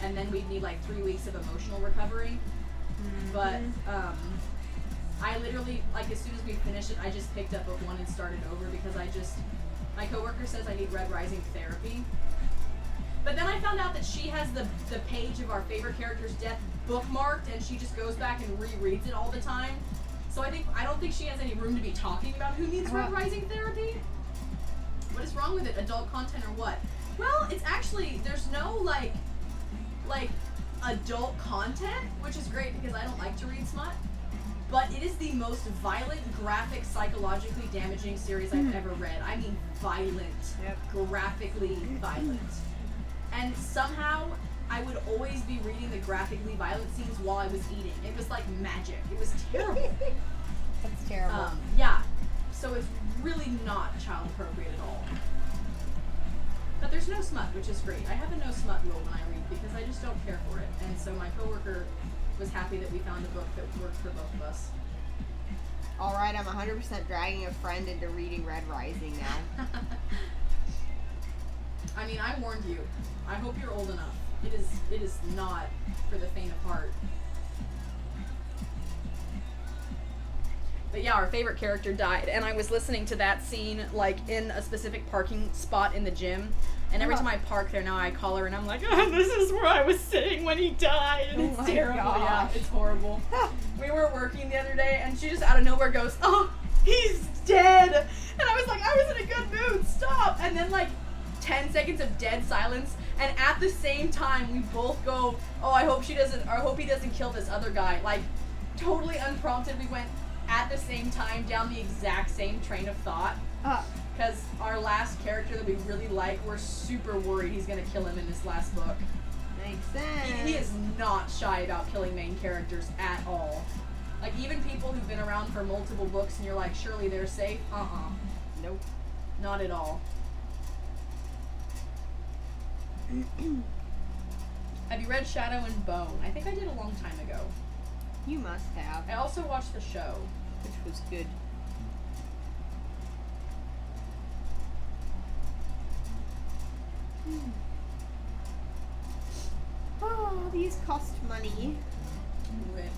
and then we'd need like 3 weeks of emotional recovery. Mm-hmm. But I literally, like as soon as we finished it, I just picked up book 1 and started over because my coworker says I need Red Rising therapy. But then I found out that she has the page of our favorite character's death bookmarked, and she just goes back and rereads it all the time. So I don't think she has any room to be talking about who needs Red Rising therapy. What is wrong with it? Adult content or what? Well, it's actually, there's no like adult content, which is great because I don't like to read smut. But it is the most violent, graphic, psychologically damaging series I've ever read. I mean violent. Yep. Graphically violent. And somehow I would always be reading the graphically violent scenes while I was eating. It was like magic. It was terrible. That's terrible. Yeah. So it's really not child appropriate at all. But there's no smut, which is great. I have a no smut rule when I read because I just don't care for it. And so my coworker was happy that we found a book that worked for both of us. Alright, I'm 100% dragging a friend into reading Red Rising now. I mean, I warned you. I hope you're old enough. It is not for the faint of heart. But yeah, our favorite character died, and I was listening to that scene like in a specific parking spot in the gym, and every time I park there now I call her and I'm like, oh, this is where I was sitting when he died, and it's terrible. Gosh. Yeah, it's horrible. We were working the other day and she just out of nowhere goes, oh, he's dead, and I was like, I was in a good mood, stop, and then like 10 seconds of dead silence, and at the same time we both go, oh, I hope he doesn't kill this other guy. Like totally unprompted, we went at the same time down the exact same train of thought, because our last character that we really like, we're super worried he's gonna kill him in this last book. Makes sense. He is not shy about killing main characters at all. Like even people who've been around for multiple books and you're like, surely they're safe. Nope, not at all. Have you read Shadow and Bone? I think I did a long time ago. You must have. I also watched the show, which was good. Oh, these cost money. Anyway.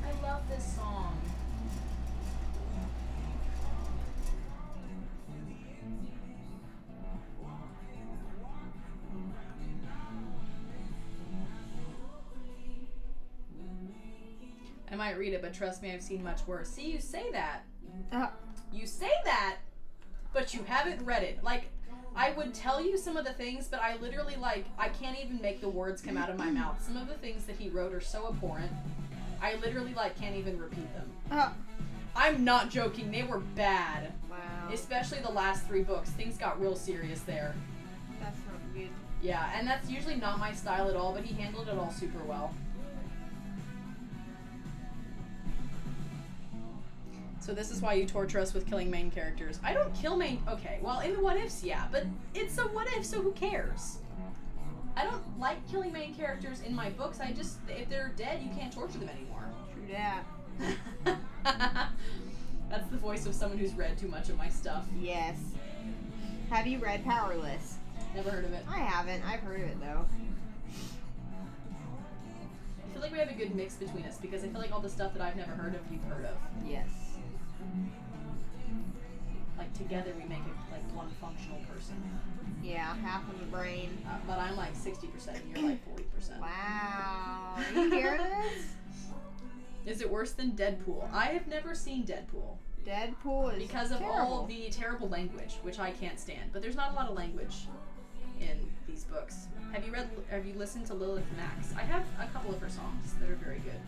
I love this song. I might read it, but trust me, I've seen much worse. See, you say that. You say that, but you haven't read it. Like, I would tell you some of the things, but I literally, like, I can't even make the words come out of my mouth. Some of the things that he wrote are so abhorrent. I literally, like, can't even repeat them. I'm not joking. They were bad. Wow. Especially the last 3 books. Things got real serious there. That's not good. Yeah, and that's usually not my style at all, but he handled it all super well. So this is why you torture us with killing main characters. I don't kill main... Okay, well, in the what ifs, yeah, but it's a what if, so who cares? I don't like killing main characters in my books. I just... If they're dead, you can't torture them anymore. True that. That's the voice of someone who's read too much of my stuff. Yes. Have you read Powerless? Never heard of it. I haven't. I've heard of it, though. I feel like we have a good mix between us because I feel like all the stuff that I've never heard of, you've heard of. Yes. Like, together we make it, like, one functional person. Yeah, half of the brain. But I'm like 60% and you're like 40%. Wow. You hear this? Is it worse than Deadpool? I have never seen Deadpool. Deadpool is because of terrible. all the terrible language, which I can't stand. But there's not a lot of language in these books. Have you listened to Lilith Max? I have a couple of her songs that are very good.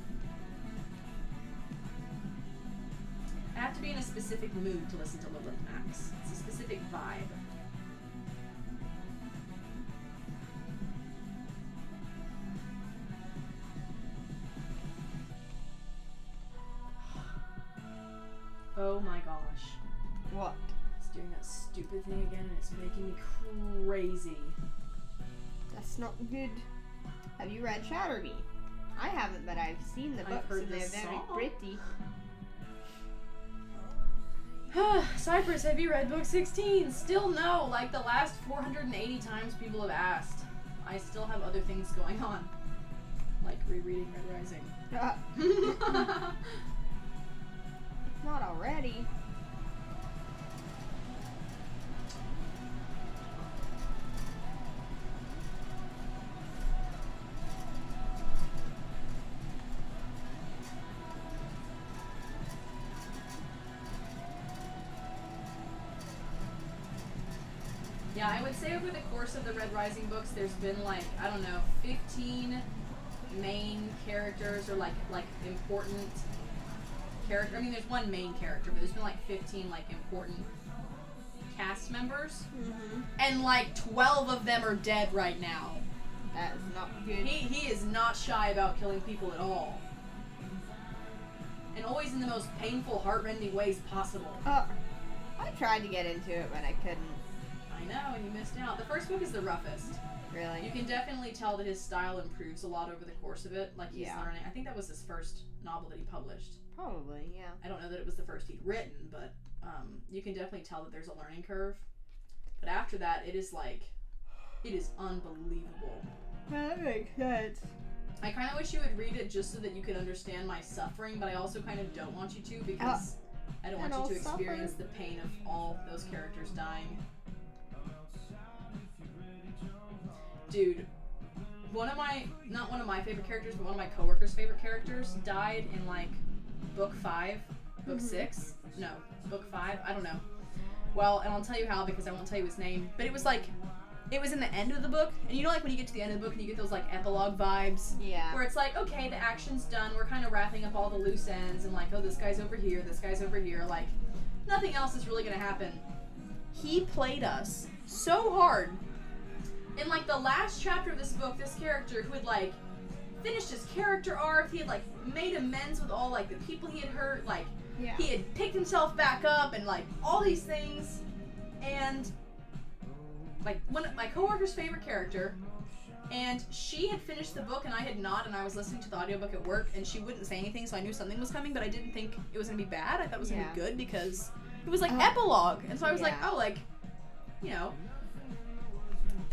I have to be in a specific mood to listen to Lilith Max. It's a specific vibe. Oh my gosh. What? It's doing that stupid thing again and it's making me crazy. That's not good. Have you read Shatterby? I haven't, but I've seen the I've books heard and they're this very song. pretty. Cyprus, have you read book 16? Still no. Like the last 480 times people have asked. I still have other things going on. Like rereading Red Rising. Not already. Yeah, I would say over the course of the Red Rising books, there's been like, I don't know, 15 main characters or like important character. I mean, there's one main character, but there's been like 15 like important cast members, and like 12 of them are dead right now. That is not good. He is not shy about killing people at all, and always in the most painful, heartrending ways possible. I tried to get into it, but I couldn't. I know, and you missed out. The first book is the roughest. Really? You can definitely tell that his style improves a lot over the course of it. Like he's learning. I think that was his first novel that he published. Probably, yeah. I don't know that it was the first he'd written, but you can definitely tell that there's a learning curve. But after that, it is unbelievable. That makes sense. I kind of wish you would read it just so that you could understand my suffering, but I also kind of don't want you to because I don't want you to experience the pain of all those characters dying. Dude, not one of my favorite characters, but one of my coworkers' favorite characters died in like book 5, book 6, no, book 5, I don't know. Well, and I'll tell you how because I won't tell you his name, but it was in the end of the book, and you know like when you get to the end of the book and you get those like epilogue vibes? Yeah. Where it's like, okay, the action's done, we're kind of wrapping up all the loose ends, and like, oh, this guy's over here, like, nothing else is really gonna happen. He played us so hard. In like the last chapter of this book, this character who had like finished his character arc, he had like made amends with all like the people he had hurt, like he had picked himself back up and like all these things, and like one of my coworker's favorite character, and she had finished the book and I had not, and I was listening to the audiobook at work and she wouldn't say anything, so I knew something was coming, but I didn't think it was gonna be bad. I thought it was gonna be good because it was like epilogue, and so I was like, oh, like, you know.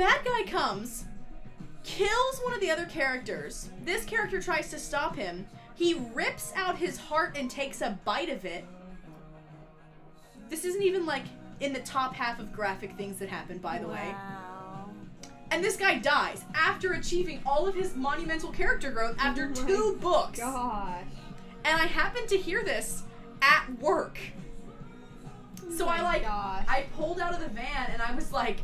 Bad guy comes, kills one of the other characters. This character tries to stop him. He rips out his heart and takes a bite of it. This isn't even like in the top half of graphic things that happen, by the way. And this guy dies after achieving all of his monumental character growth after 2 books. Gosh. And I happened to hear this at work. So I pulled out of the van and I was like,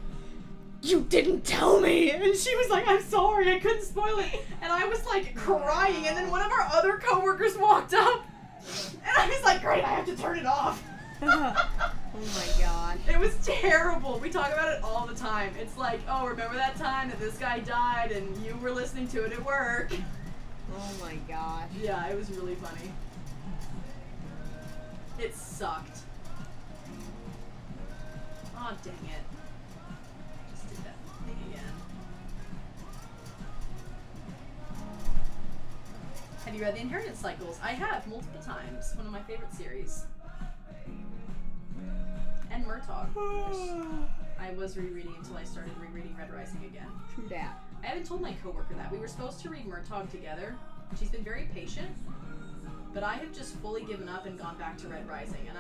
"You didn't tell me!" And she was like, "I'm sorry, I couldn't spoil it." And I was like crying, and then one of our other coworkers walked up and I was like, "Great, I have to turn it off." Oh my god. It was terrible. We talk about it all the time. It's like, "Oh, remember that time that this guy died and you were listening to it at work?" Oh my gosh. Yeah, it was really funny. It sucked. Aw, dang it. Just did that thing again. Have you read The Inheritance Cycles? I have, multiple times. One of my favorite series. And Murtaugh, which I was rereading until I started rereading Red Rising again. True that. I haven't told my coworker that. We were supposed to read Murtaugh together. She's been very patient, but I have just fully given up and gone back to Red Rising. And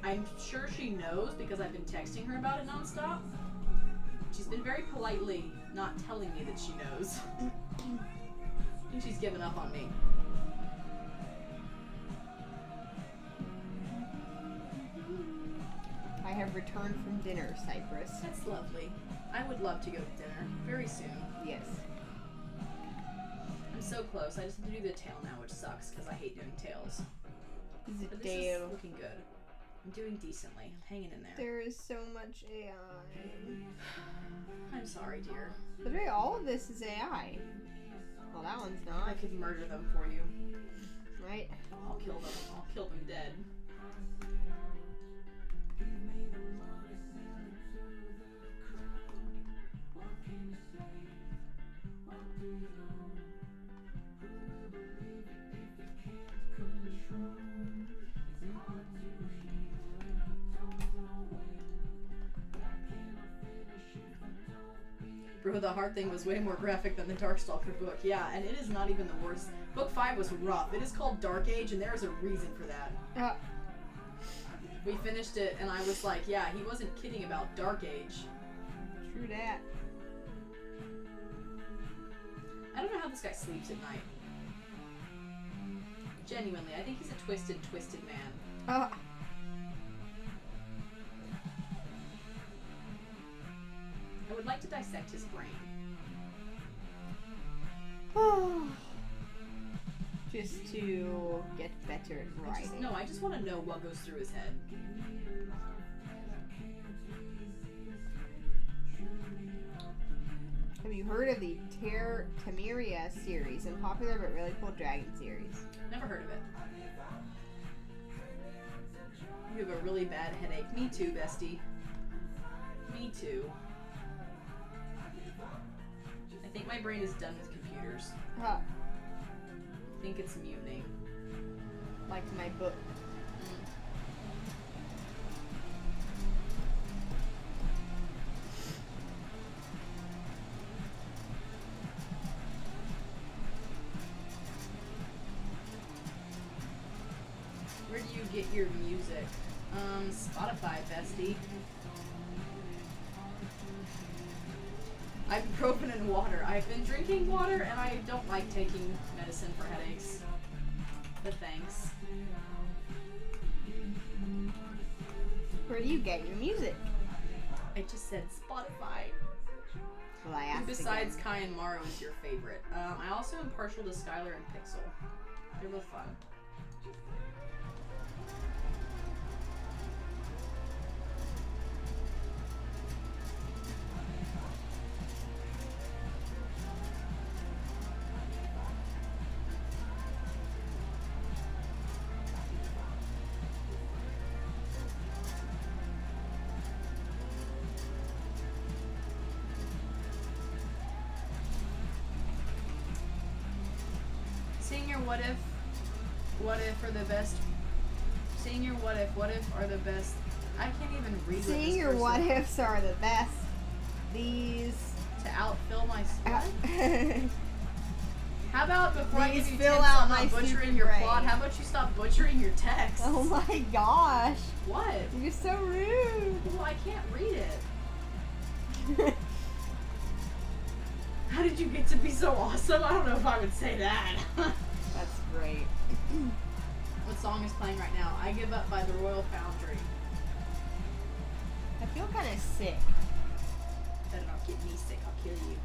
I'm sure she knows because I've been texting her about it nonstop. She's been very politely not telling me that she knows. I think she's given up on me. I have returned from dinner, Cyprus. That's lovely. I would love to go to dinner very soon. Yes. I'm so close. I just have to do the tail now, which sucks because I hate doing tails. But this is looking good. I'm doing decently. I'm hanging in there. There is so much AI. I'm sorry, dear. Literally all of this is AI. Well, that one's not. I could murder them for you. Right? I'll kill them. I'll kill them dead. Bro, the heart thing was way more graphic than the Darkstalker book. Yeah, and it is not even the worst. Book 5 was rough. It is called Dark Age, and there is a reason for that. We finished it, and I was like, yeah, he wasn't kidding about Dark Age. True that. I don't know how this guy sleeps at night. Genuinely, I think he's a twisted man. I would like to dissect his brain. Just to get better at writing. I just want to know what goes through his head. Have you heard of the Temeria series, a popular but really cool dragon series? Never heard of it. You have a really bad headache. Me too, bestie. Me too. I think my brain is done with computers. I think it's mutinying. Like my book. Where do you get your music? Spotify, bestie. Ibuprofen and water. I've been drinking water and I don't like taking medicine for headaches. But thanks. Where do you get your music? I just said Spotify. Well, I asked Who besides again. Kai and Maru is your favorite? I also am partial to Skylar and Pixel. They're both fun. Seeing your what if are the best. Seeing your what if are the best. I can't even read. Seeing your what ifs are the best. These To outfill my what? How about before I give you fill tips out on my not butchering super your brain. plot, how about you stop butchering your text? Oh my gosh. What? You're so rude. Well, I can't read it. How did you get to be so awesome? I don't know if I would say that. That's great. What song is playing right now? I Give Up by the Royal Foundry. I feel kind of sick. Better not get me sick, I'll kill you.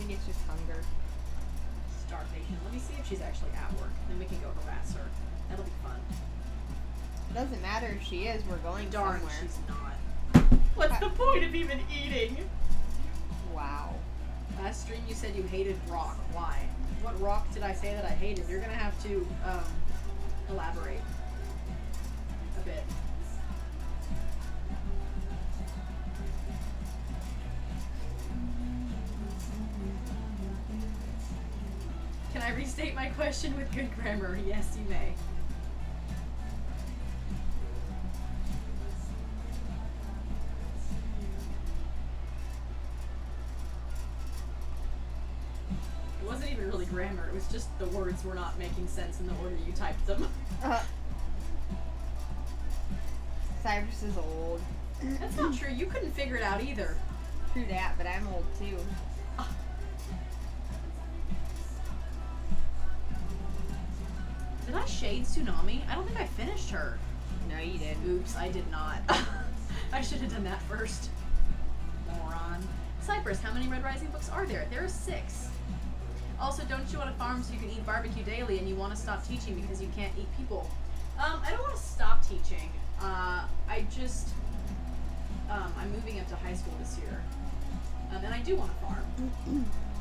I think it's just hunger. Starvation. Let me see if she's actually at work. Then we can go harass her. That'll be fun. It doesn't matter if she is. We're going Darn, somewhere. she's not. What's the point of even eating? Wow. Last stream you said you hated rock. Why? What rock did I say that I hated? You're gonna have to elaborate a bit. Can I restate my question with good grammar? Yes, you may. It wasn't even really grammar, it was just the words were not making sense in the order you typed them. Cyprus is old. That's not true, you couldn't figure it out either. True that, but I'm old too. Did I shade Tsunami? I don't think I finished her. No, you didn't. Oops, I did not. I should have done that first. Moron. Cyprus, how many Red Rising books are there? There are 6. Also, don't you want a farm so you can eat barbecue daily and you want to stop teaching because you can't eat people? I don't want to stop teaching. I just, I'm moving up to high school this year. And I do want a farm.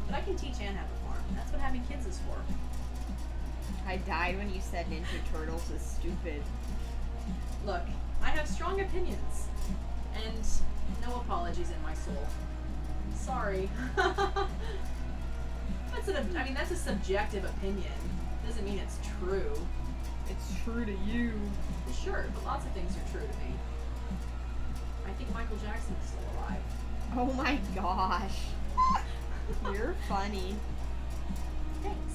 But I can teach and have a farm. That's what having kids is for. I died when you said Ninja Turtles is stupid. Look, I have strong opinions. And no apologies in my soul. Sorry. That's a subjective opinion. Doesn't mean it's true. It's true to you. Sure, but lots of things are true to me. I think Michael Jackson is still alive. Oh my gosh. You're funny. Thanks.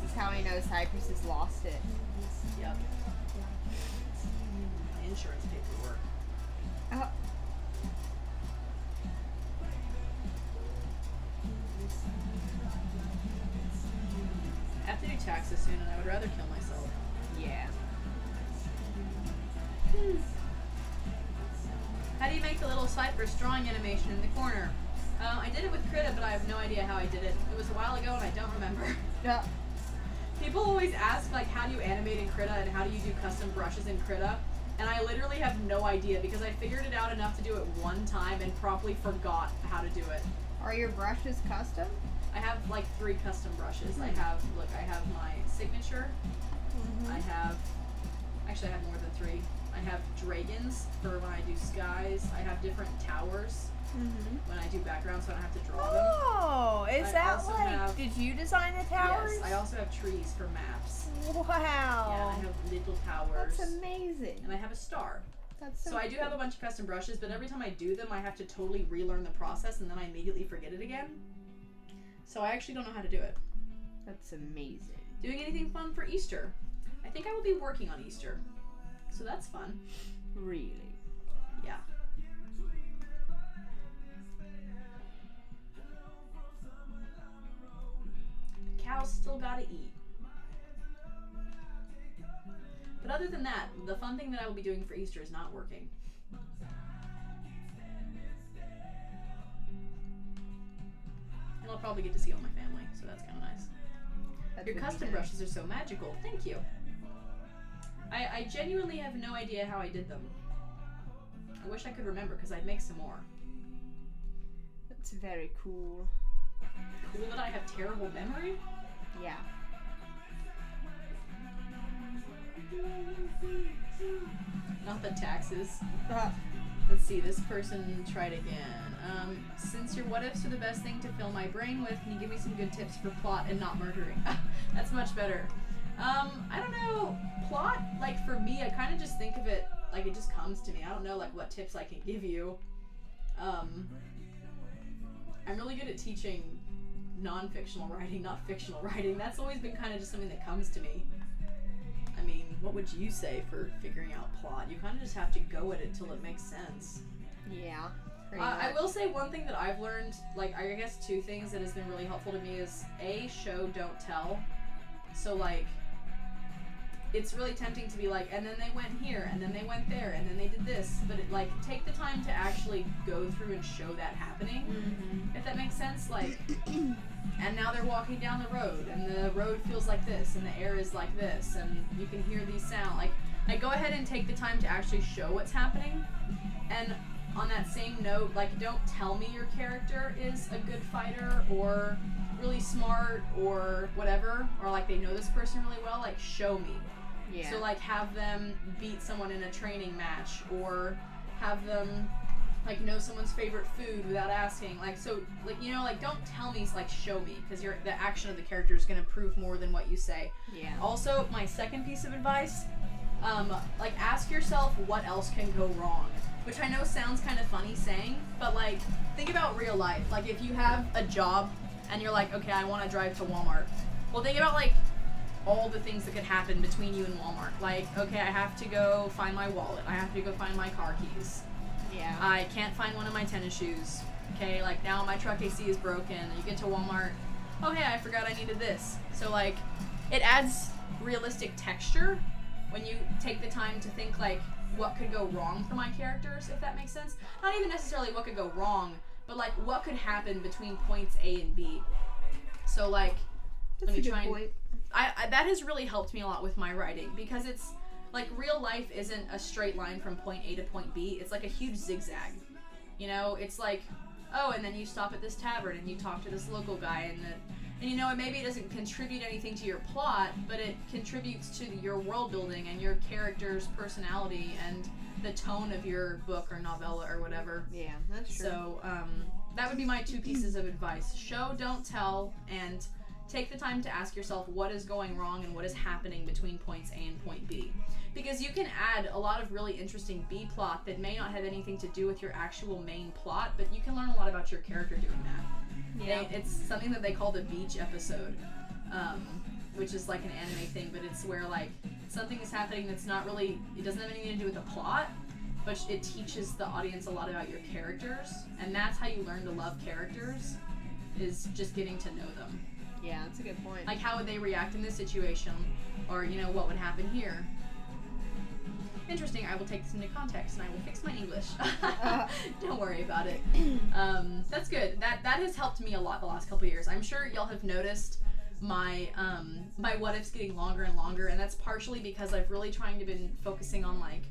This is how I know Cyprus has lost it. Yep. My insurance paperwork. I have to do taxes soon and I would rather kill myself. Yeah. How do you make the little Cypress drawing animation in the corner? I did it with Krita, but I have no idea how I did it. It was a while ago and I don't remember. Yeah. People always ask, like, how do you animate in Krita and how do you do custom brushes in Krita? And I literally have no idea because I figured it out enough to do it one time and promptly forgot how to do it. Are your brushes custom? I have like 3 custom brushes. I have my signature. I have more than 3. I have dragons for when I do skies. I have different towers when I do backgrounds so I don't have to draw them. Oh, is I that also like, have- did you design the towers? Yes, I also have trees for maps. Wow. Yeah, I have little towers. That's amazing. And I have a star. That's So I do have a bunch of custom brushes, but every time I do them, I have to totally relearn the process and then I immediately forget it again. So I actually don't know how to do it. That's amazing. Doing anything fun for Easter? I think I will be working on Easter. So that's fun. Really? Yeah. The cows still gotta eat. But other than that, the fun thing that I will be doing for Easter is not working. And I'll probably get to see all my family, so that's kind of nice. Your custom brushes are so magical. Thank you. I genuinely have no idea how I did them. I wish I could remember because I'd make some more. That's very cool. Cool that I have terrible memory? Yeah. Not the taxes. Let's see, this person tried again. Since your what ifs are the best thing to fill my brain with, can you give me some good tips for plot and not murdering? That's much better. I don't know. Plot, like for me, I kind of just think of it like it just comes to me. I don't know like what tips I can give you. I'm really good at teaching non-fictional writing, not fictional writing. That's always been kind of just something that comes to me. I mean, what would you say for figuring out plot? You kind of just have to go at it till it makes sense. Yeah. I will say one thing that I've learned, like, I guess two things that has been really helpful to me is, A, show, don't tell. So, like, it's really tempting to be like, and then they went here, and then they went there, and then they did this. But, it, like, take the time to actually go through and show that happening, if that makes sense. Like, and now they're walking down the road, and the road feels like this, and the air is like this, and you can hear these sounds. Like, go ahead and take the time to actually show what's happening. And on that same note, like, don't tell me your character is a good fighter or really smart or whatever, or like they know this person really well. Like, show me. Yeah. So like have them beat someone in a training match, or have them like know someone's favorite food without asking. Like, so like, you know, like, don't tell me, like, show me, because the action of the character is going to prove more than what you say. Yeah. Also, my second piece of advice, like, ask yourself what else can go wrong. Which I know sounds kind of funny saying, but, like, think about real life. Like, if you have a job and you're like, okay, I want to drive to Walmart. Well, think about, like, all the things that could happen between you and Walmart. Like, okay, I have to go find my wallet. I have to go find my car keys. Yeah. I can't find one of my tennis shoes. Okay, like, now my truck AC is broken. You get to Walmart. Oh, hey, I forgot I needed this. So, like, it adds realistic texture when you take the time to think, like, what could go wrong for my characters, if that makes sense. Not even necessarily what could go wrong, but like what could happen between points A and B. So like, That's let me a good try point. and that has really helped me a lot with my writing, because it's like real life isn't a straight line from point A to point B. It's like a huge zigzag. You know, it's like, oh, and then you stop at this tavern and you talk to this local guy, and you know, maybe it doesn't contribute anything to your plot, but it contributes to your world building and your character's personality and the tone of your book or novella or whatever. Yeah, that's true. So, that would be my two pieces of advice. Show, don't tell, and take the time to ask yourself what is going wrong and what is happening between points A and point B. Because you can add a lot of really interesting B plot that may not have anything to do with your actual main plot, but you can learn a lot about your character doing that. Yeah. It's something that they call the beach episode, which is like an anime thing, but it's where like something is happening that's not really, it doesn't have anything to do with the plot, but it teaches the audience a lot about your characters, and that's how you learn to love characters, is just getting to know them. Yeah, that's a good point. Like, how would they react in this situation, or, you know, what would happen here? Interesting, I will take this into context and I will fix my English. Don't worry about it. That's good. That has helped me a lot the last couple of years. I'm sure y'all have noticed my my what ifs getting longer and longer, and that's partially because I've really been focusing on like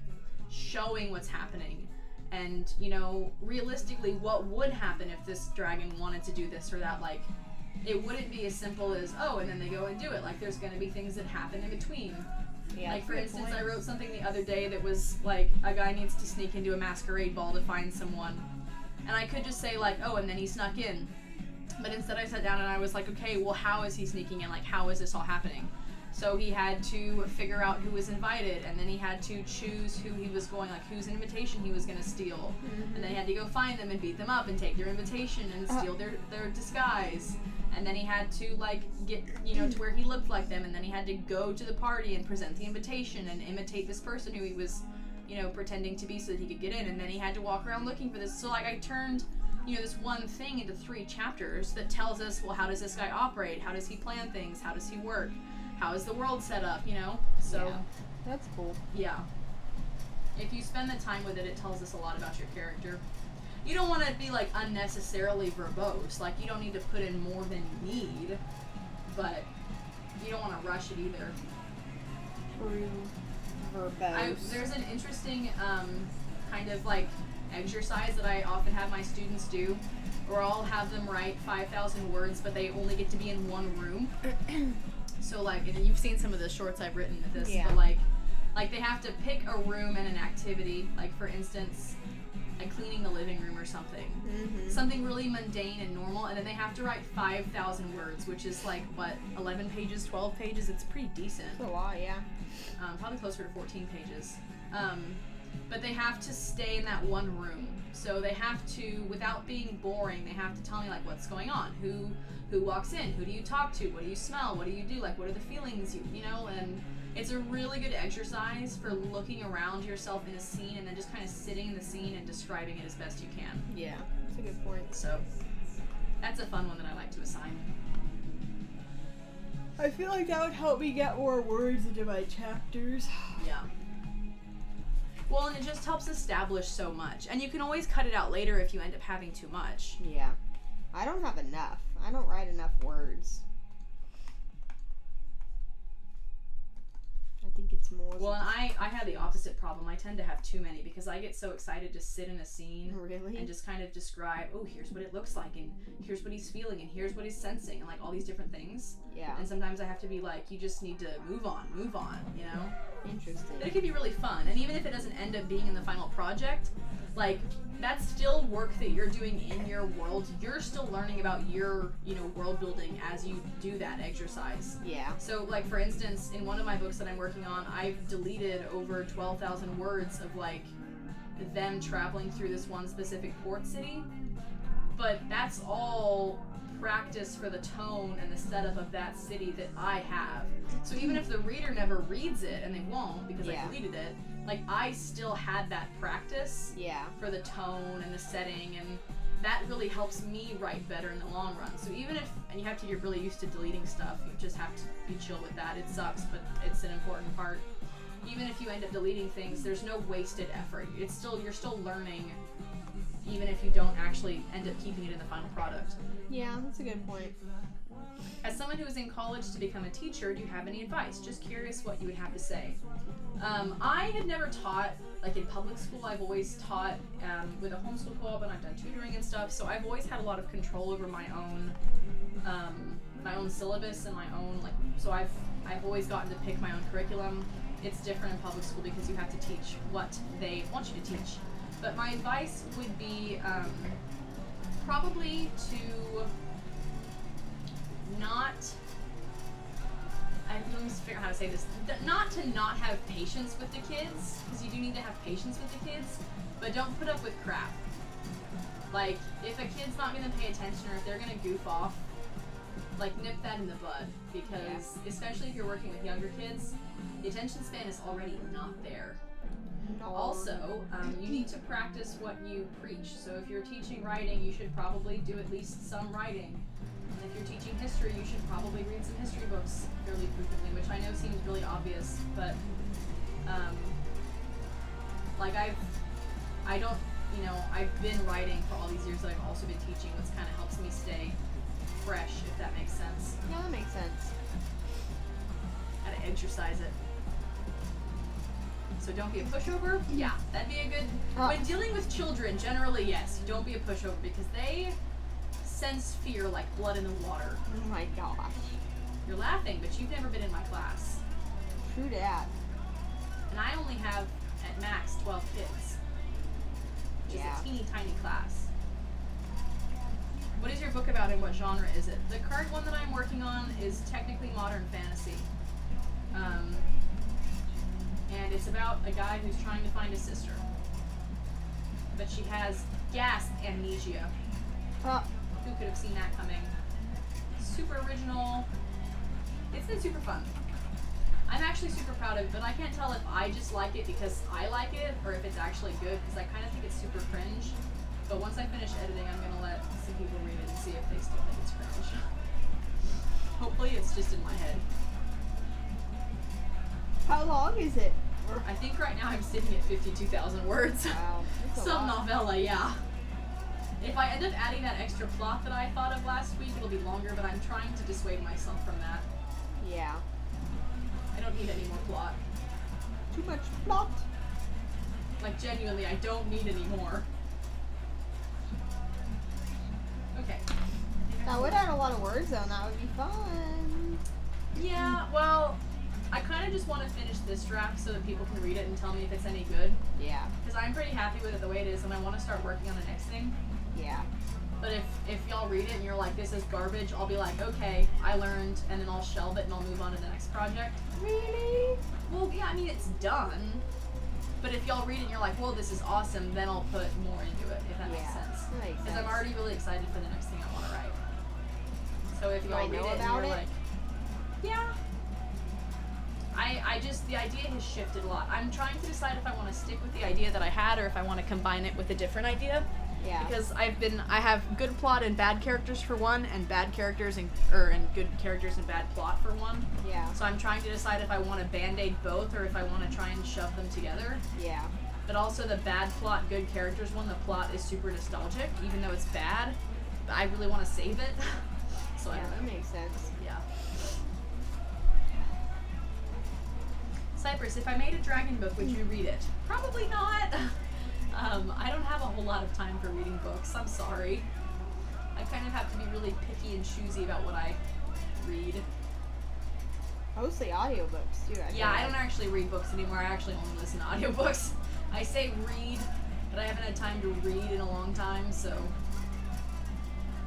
showing what's happening, and, you know, realistically what would happen if this dragon wanted to do this or that. Like, it wouldn't be as simple as, oh, and then they go and do it. Like, there's going to be things that happen in between. Yeah, like, for instance, I wrote something the other day that was like, a guy needs to sneak into a masquerade ball to find someone, and I could just say like, oh, and then he snuck in, but instead I sat down and I was like, okay, well, how is he sneaking in? Like, how is this all happening? So he had to figure out who was invited, and then he had to choose who he was going, like, whose invitation he was going to steal, and then he had to go find them and beat them up and take their invitation and steal their disguise. And then he had to, like, get, you know, to where he looked like them. And then he had to go to the party and present the invitation and imitate this person who he was, you know, pretending to be so that he could get in. And then he had to walk around looking for this. So, like, I turned, you know, this one thing into 3 chapters that tells us, well, how does this guy operate? How does he plan things? How does he work? How is the world set up, you know? So, yeah, that's cool. Yeah. If you spend the time with it, it tells us a lot about your character. You don't want to be, like, unnecessarily verbose. Like, you don't need to put in more than you need, but you don't want to rush it either. True. Verbose. There's an interesting kind of, like, exercise that I often have my students do, where I'll have them write 5,000 words, but they only get to be in one room. So, like, and you've seen some of the shorts I've written with this, yeah. But, like, they have to pick a room and an activity. Like, for instance, like cleaning the living room or something. Mm-hmm. Something really mundane and normal, and then they have to write 5,000 words, which is like, what, 11 pages, 12 pages? It's pretty decent. That's a lot, yeah. Probably closer to 14 pages. but they have to stay in that one room. So they have to, without being boring, they have to tell me like what's going on, who walks in, who do you talk to, what do you smell, what do you do, like what are the feelings you know, and it's a really good exercise for looking around yourself in a scene and then just kind of sitting in the scene and describing it as best you can. Yeah, that's a good point. So that's a fun one that I like to assign. I feel like that would help me get more words into my chapters. Yeah. Well, and it just helps establish so much. And you can always cut it out later if you end up having too much. Yeah. I don't have enough. I don't write enough words. I think it's more... Well, and I have the opposite problem. I tend to have too many because I get so excited to sit in a scene Really? and just kind of describe, oh, here's what it looks like, and here's what he's feeling, and here's what he's sensing, and like all these different things. Yeah. And sometimes I have to be like, you just need to move on, you know? Interesting. But it could be really fun. And even if it doesn't end up being in the final project, like, that's still work that you're doing in your world. You're still learning about your, you know, world building as you do that exercise. Yeah. So, like, for instance, in one of my books that I'm working on, I've deleted over 12,000 words of, like, them traveling through this one specific port city. But that's all practice for the tone and the setup of that city that I have. So even if the reader never reads it, and they won't because I deleted it, like, I still had that practice for the tone and the setting, and that really helps me write better in the long run. So even if, and you have to get really used to deleting stuff, you just have to be chill with that. It sucks, but it's an important part. Even if you end up deleting things, there's no wasted effort. It's still, you're still learning, even if you don't actually end up keeping it in the final product. Yeah, that's a good point. As someone who is in college to become a teacher, do you have any advice? Just curious what you would have to say. I have never taught, like, in public school. I've always taught with a homeschool co-op, and I've done tutoring and stuff, so I've always had a lot of control over my own syllabus and my own, like, so I've always gotten to pick my own curriculum. It's different in public school because you have to teach what they want you to teach. But my advice would be probably to not, let me just figure out how to say this, not to not have patience with the kids, because you do need to have patience with the kids, but don't put up with crap. Like, if a kid's not going to pay attention, or if they're going to goof off, like, nip that in the bud, because especially if you're working with younger kids, the attention span is already not there. Also, you need to practice what you preach. So if you're teaching writing, you should probably do at least some writing. And if you're teaching history, you should probably read some history books fairly frequently, which I know seems really obvious, but like I've been writing for all these years, but I've also been teaching, which kind of helps me stay fresh, if that makes sense. Yeah, that makes sense. Gotta exercise it. So don't be a pushover. Yeah, that'd be a good. When dealing with children, generally, yes, don't be a pushover, because they sense fear like blood in the water. Oh my gosh. You're laughing, but you've never been in my class. True that. And I only have, at max, 12 kids. Which is a teeny tiny class. What is your book about, and what genre is it? The current one that I'm working on is technically modern fantasy. And it's about a guy who's trying to find his sister. But she has gas amnesia. Who could have seen that coming? Super original. It's been super fun. I'm actually super proud of it, but I can't tell if I just like it because I like it, or if it's actually good, because I kind of think it's super cringe. But once I finish editing, I'm going to let some people read it and see if they still think it's cringe. Hopefully it's just in my head. How long is it? I think right now I'm sitting at 52,000 words. Wow. Some novella, yeah. If I end up adding that extra plot that I thought of last week, it'll be longer, but I'm trying to dissuade myself from that. Yeah. I don't need any more plot. Too much plot. Like, genuinely, I don't need any more. Okay. That would add a lot of words, though, and that would be fun. Yeah, well, I kind of just want to finish this draft so that people can read it and tell me if it's any good. Yeah. Because I'm pretty happy with it the way it is, and I want to start working on the next thing. Yeah. But if y'all read it and you're like, this is garbage, I'll be like, okay, I learned, and then I'll shelve it and I'll move on to the next project. Really? Well, yeah, I mean, it's done. But if y'all read it and you're like, well, this is awesome, then I'll put more into it, if that makes sense. Because I'm already really excited for the next thing I want to write. So if y'all read it and you're like, yeah. I just, the idea has shifted a lot. I'm trying to decide if I want to stick with the idea that I had or if I want to combine it with a different idea. Yeah. Because I have good plot and bad characters for one, and bad characters and good characters and bad plot for one. Yeah. So I'm trying to decide if I want to band-aid both or if I want to try and shove them together. Yeah. But also the bad plot, good characters one, the plot is super nostalgic, even though it's bad. But I really want to save it. So yeah, that makes sense. Yeah. Cyprus, if I made a dragon book, would you read it? Probably not. I don't have a whole lot of time for reading books. I'm sorry. I kind of have to be really picky and choosy about what I read. Mostly audiobooks, too. I don't actually read books anymore. I actually only listen to audiobooks. I say read, but I haven't had time to read in a long time, so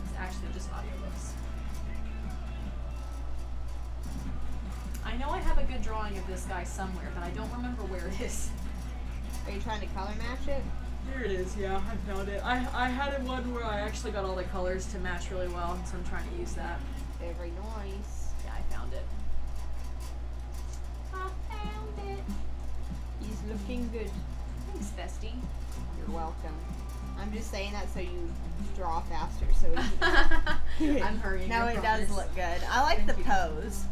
it's actually just audiobooks. I know I have a good drawing of this guy somewhere, but I don't remember where it is. Are you trying to color match it? Here it is, yeah, I found it. I had one where I actually got all the colors to match really well, so I'm trying to use that. Very nice. Yeah, I found it. I found it. He's looking good. Thanks, bestie. You're welcome. I'm just saying that so you draw faster, so I'm hurrying. No, it does look good. I like the pose.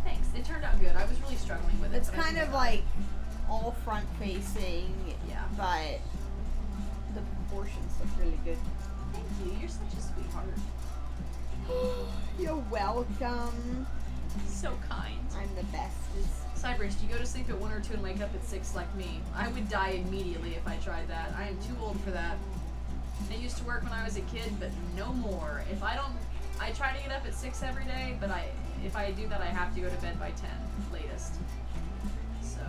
Thanks. It turned out good. I was really struggling with it. It's kind of like all front facing, yeah, but the proportions look really good. Thank you. You're such a sweetheart. You're welcome. So kind. I'm the bestest. Cyprus, do you go to sleep at 1 or 2 and wake up at 6 like me? I would die immediately if I tried that. I am too old for that. It used to work when I was a kid, but no more. I try to get up at 6 every day, but if I do that, I have to go to bed by 10, latest. So.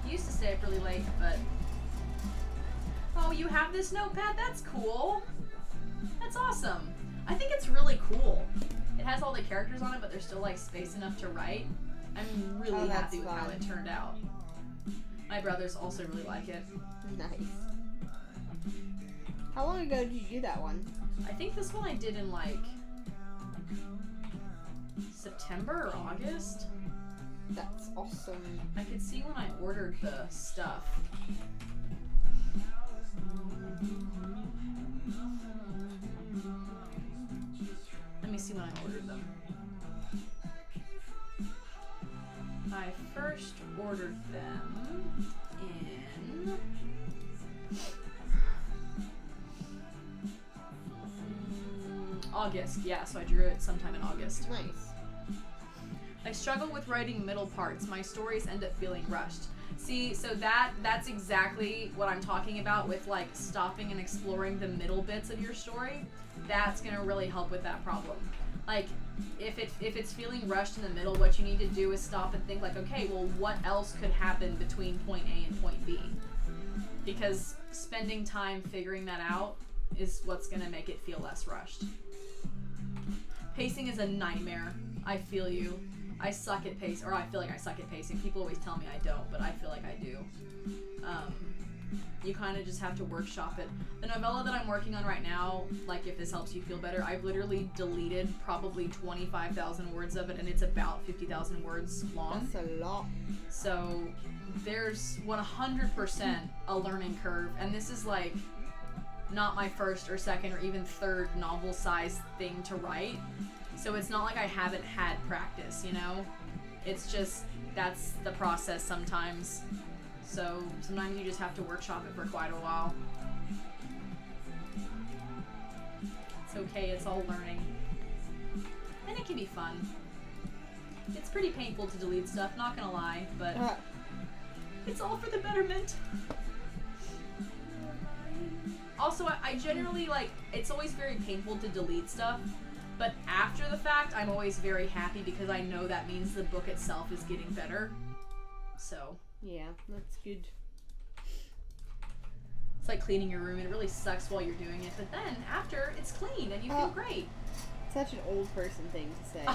Used to stay up really late, but... Oh, you have this notepad? That's cool. That's awesome. I think it's really cool. It has all the characters on it, but there's still like space enough to write. I'm really happy with how it turned out. My brothers also really like it. Nice. How long ago did you do that one? I think this one I did in like September or August. That's awesome. I could see when I ordered the stuff. Let me see when I ordered them. I first ordered them in August. Yeah, so I drew it sometime in August. Nice. I struggle with writing middle parts. My stories end up feeling rushed. See, so that's exactly what I'm talking about with like stopping and exploring the middle bits of your story. That's gonna really help with that problem. Like, if it's feeling rushed in the middle, what you need to do is stop and think like, okay, well, what else could happen between point A and point B? Because spending time figuring that out is what's gonna make it feel less rushed. Pacing is a nightmare. I feel you. I suck at pace, or I feel like I suck at pacing. People always tell me I don't, but I feel like I do. You kind of just have to workshop it. The novella that I'm working on right now, like if this helps you feel better, I've literally deleted probably 25,000 words of it, and it's about 50,000 words long. That's a lot. So there's 100% a learning curve, and this is like not my first or second or even third novel-sized thing to write. So it's not like I haven't had practice, you know? It's just, that's the process sometimes. So sometimes you just have to workshop it for quite a while. It's okay, it's all learning. And it can be fun. It's pretty painful to delete stuff, not gonna lie, but it's all for the betterment. Also, I generally, like, it's always very painful to delete stuff. But after the fact, I'm always very happy because I know that means the book itself is getting better. So. Yeah, that's good. It's like cleaning your room. It really sucks while you're doing it, but then after, it's clean and you feel great. Such an old person thing to say.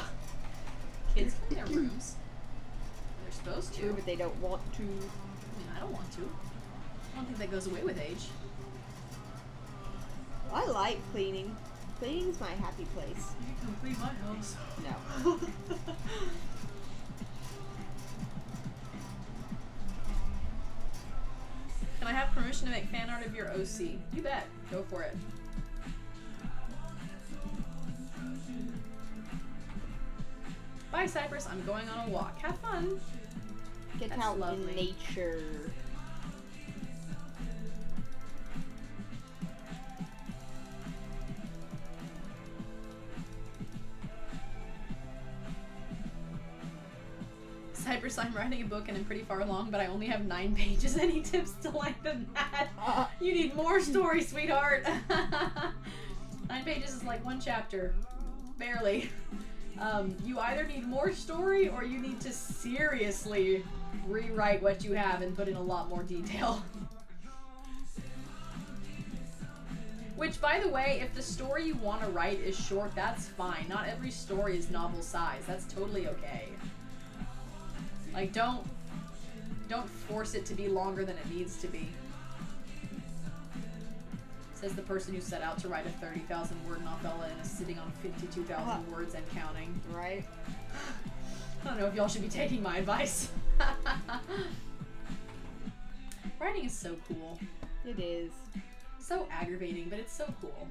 Kids clean their rooms. They're supposed to. True, but they don't want to. I mean, I don't want to. I don't think that goes away with age. I like cleaning. Cleaning's my happy place. You can clean my house. No. Can I have permission to make fan art of your OC? You bet. Go for it. Bye, Cyprus. I'm going on a walk. Have fun. Get That's out lovely. in nature. Cyprus, I'm writing a book and I'm pretty far along, but I only have 9 pages. Any tips to lengthen that? You need more story, sweetheart. 9 pages is like 1 chapter. Barely. You either need more story or you need to seriously rewrite what you have and put in a lot more detail. Which, by the way, if the story you want to write is short, that's fine. Not every story is novel size. That's totally okay. Like, don't force it to be longer than it needs to be. Says the person who set out to write a 30,000 word novella and is sitting on 52,000 words and counting. Right? I don't know if y'all should be taking my advice. Writing is so cool. It is. So aggravating, but it's so cool.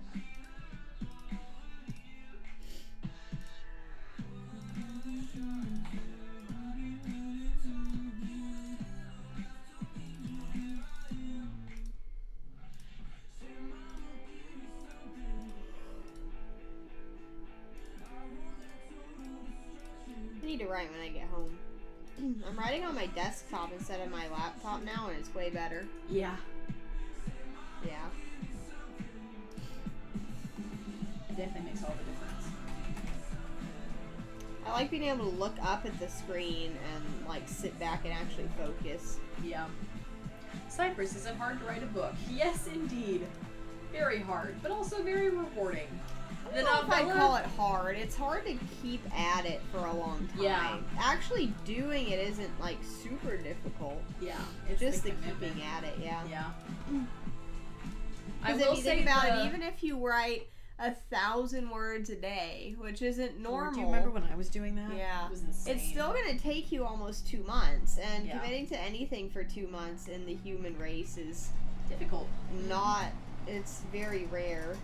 I need to write when I get home. I'm writing on my desktop instead of my laptop now, and it's way better. Yeah. Yeah. It definitely makes all the difference. I like being able to look up at the screen and like sit back and actually focus. Yeah. Cyprus, is it hard to write a book? Yes, indeed. Very hard, but also very rewarding. I don't know if I'd call it hard. It's hard to keep at it for a long time. Yeah. Actually doing it isn't like super difficult. Yeah. It's just the commitment. keeping at it, yeah. Yeah. Because if you think about it, even if you write 1,000 words a day, which isn't normal. Do you remember when I was doing that? Yeah. It was insane. It's still going to take you almost 2 months, and Yeah. committing to anything for 2 months in the human race is difficult. not, it's very rare.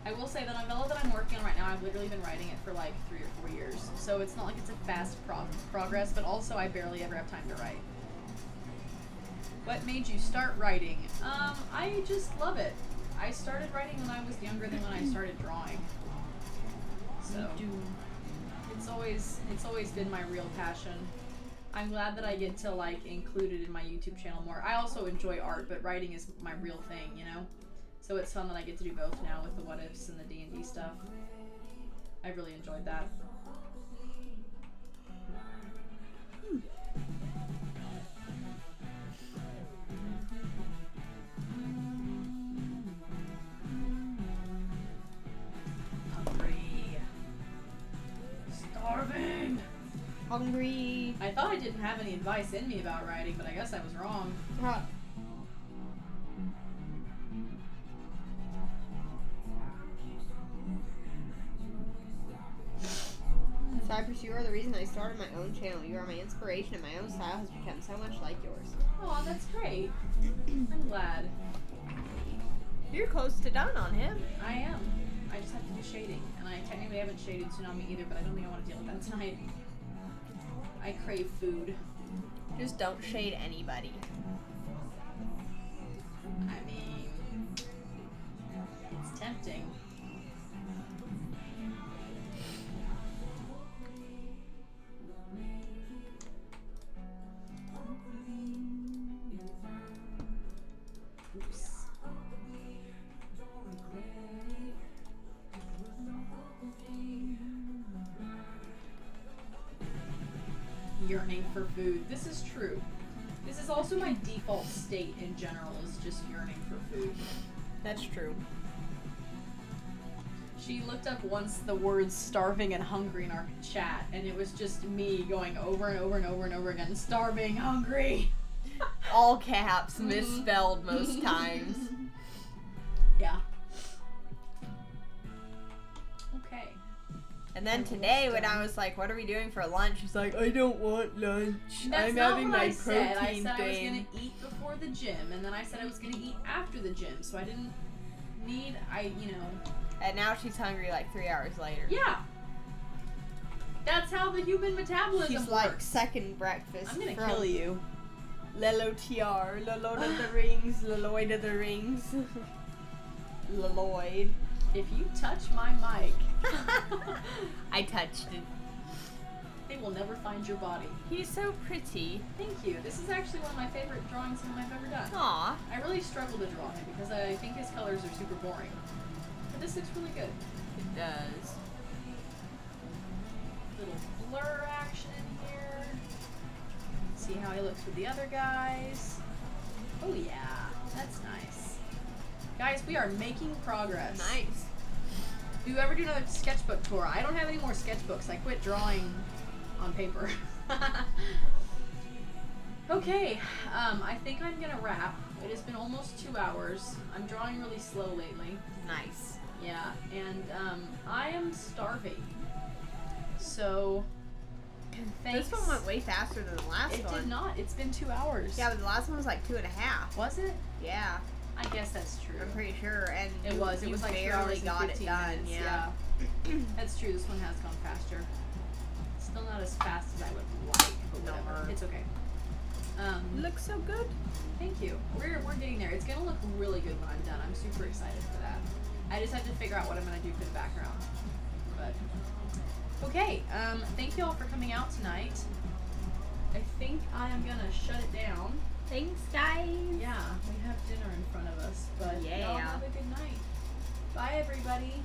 I will say the novella that I'm working on right now, I've literally been writing it for like 3 or 4 years. So it's not like it's a fast progress, but also I barely ever have time to write. What made you start writing? I just love it. I started writing when I was younger than when I started drawing. So it's always been my real passion. I'm glad that I get to like include it in my YouTube channel more. I also enjoy art, but writing is my real thing, you know? So it's fun that I get to do both now with the what ifs and the D&D stuff. I really enjoyed that. Hungry. Starving. Hungry. I thought I didn't have any advice in me about writing, but I guess I was wrong. Cyprus, you are the reason I started my own channel. You are my inspiration, and my own style has become so much like yours. Oh, that's great. I'm glad. You're close to done on him. I am. I just have to do shading, and I technically haven't shaded Tsunami either, but I don't think I want to deal with that tonight. I crave food. Just don't shade anybody. I mean, it's tempting. Oops. Yearning for food. This is true. This is also my default state in general, is just yearning for food. That's true. She looked up once the words starving and hungry in our chat, and it was just me going over and over and over and over again, starving, hungry. All caps, misspelled most times. Yeah. Okay. And then today, when I was like, "What are we doing for lunch?" She's like, "I don't want lunch. That's I'm not having what my I said. I protein said I was thing." gonna eat before the gym, and then I said I was gonna eat after the gym, so I didn't need, And now she's hungry like 3 hours later. Yeah. That's how the human metabolism She's works. like second breakfast. I'm gonna from kill you. Lelotiar, the Lord of the Rings, the Lloyd of the Rings. Lloyd. If you touch my mic, I touched it. they will never find your body. He's so pretty. Thank you. This is actually one of my favorite drawings I've ever done. Aw. I really struggle to draw him because I think his colors are super boring. But this looks really good. It does. Little blur action in here. See how he looks with the other guys. Oh yeah, that's nice. Guys, we are making progress. Nice. Do you ever do another sketchbook tour? I don't have any more sketchbooks. I quit drawing on paper. Okay, I think I'm gonna wrap. It has been almost 2 hours. I'm drawing really slow lately. Nice. Yeah, and I am starving. So, thanks. This one went way faster than the last It one. did not. It's been 2 hours. Yeah, but the last one was like 2.5. Was it? Yeah, I guess that's true. I'm pretty sure. And It was. It you was like 2 barely hours and got 15 it done. minutes. Yeah. That's true. This one has gone faster. Still not as fast as I would like, but whatever. No. It's okay. Looks so good. Thank you. We're getting there. It's gonna look really good when I'm done. I'm super excited for that. I just have to figure out what I'm gonna do for the background. But okay. Thank you all for coming out tonight. I think I am gonna shut it down. Thanks, guys. Yeah, we have dinner in front of us, but y'all Yeah. have a good night. Bye, everybody.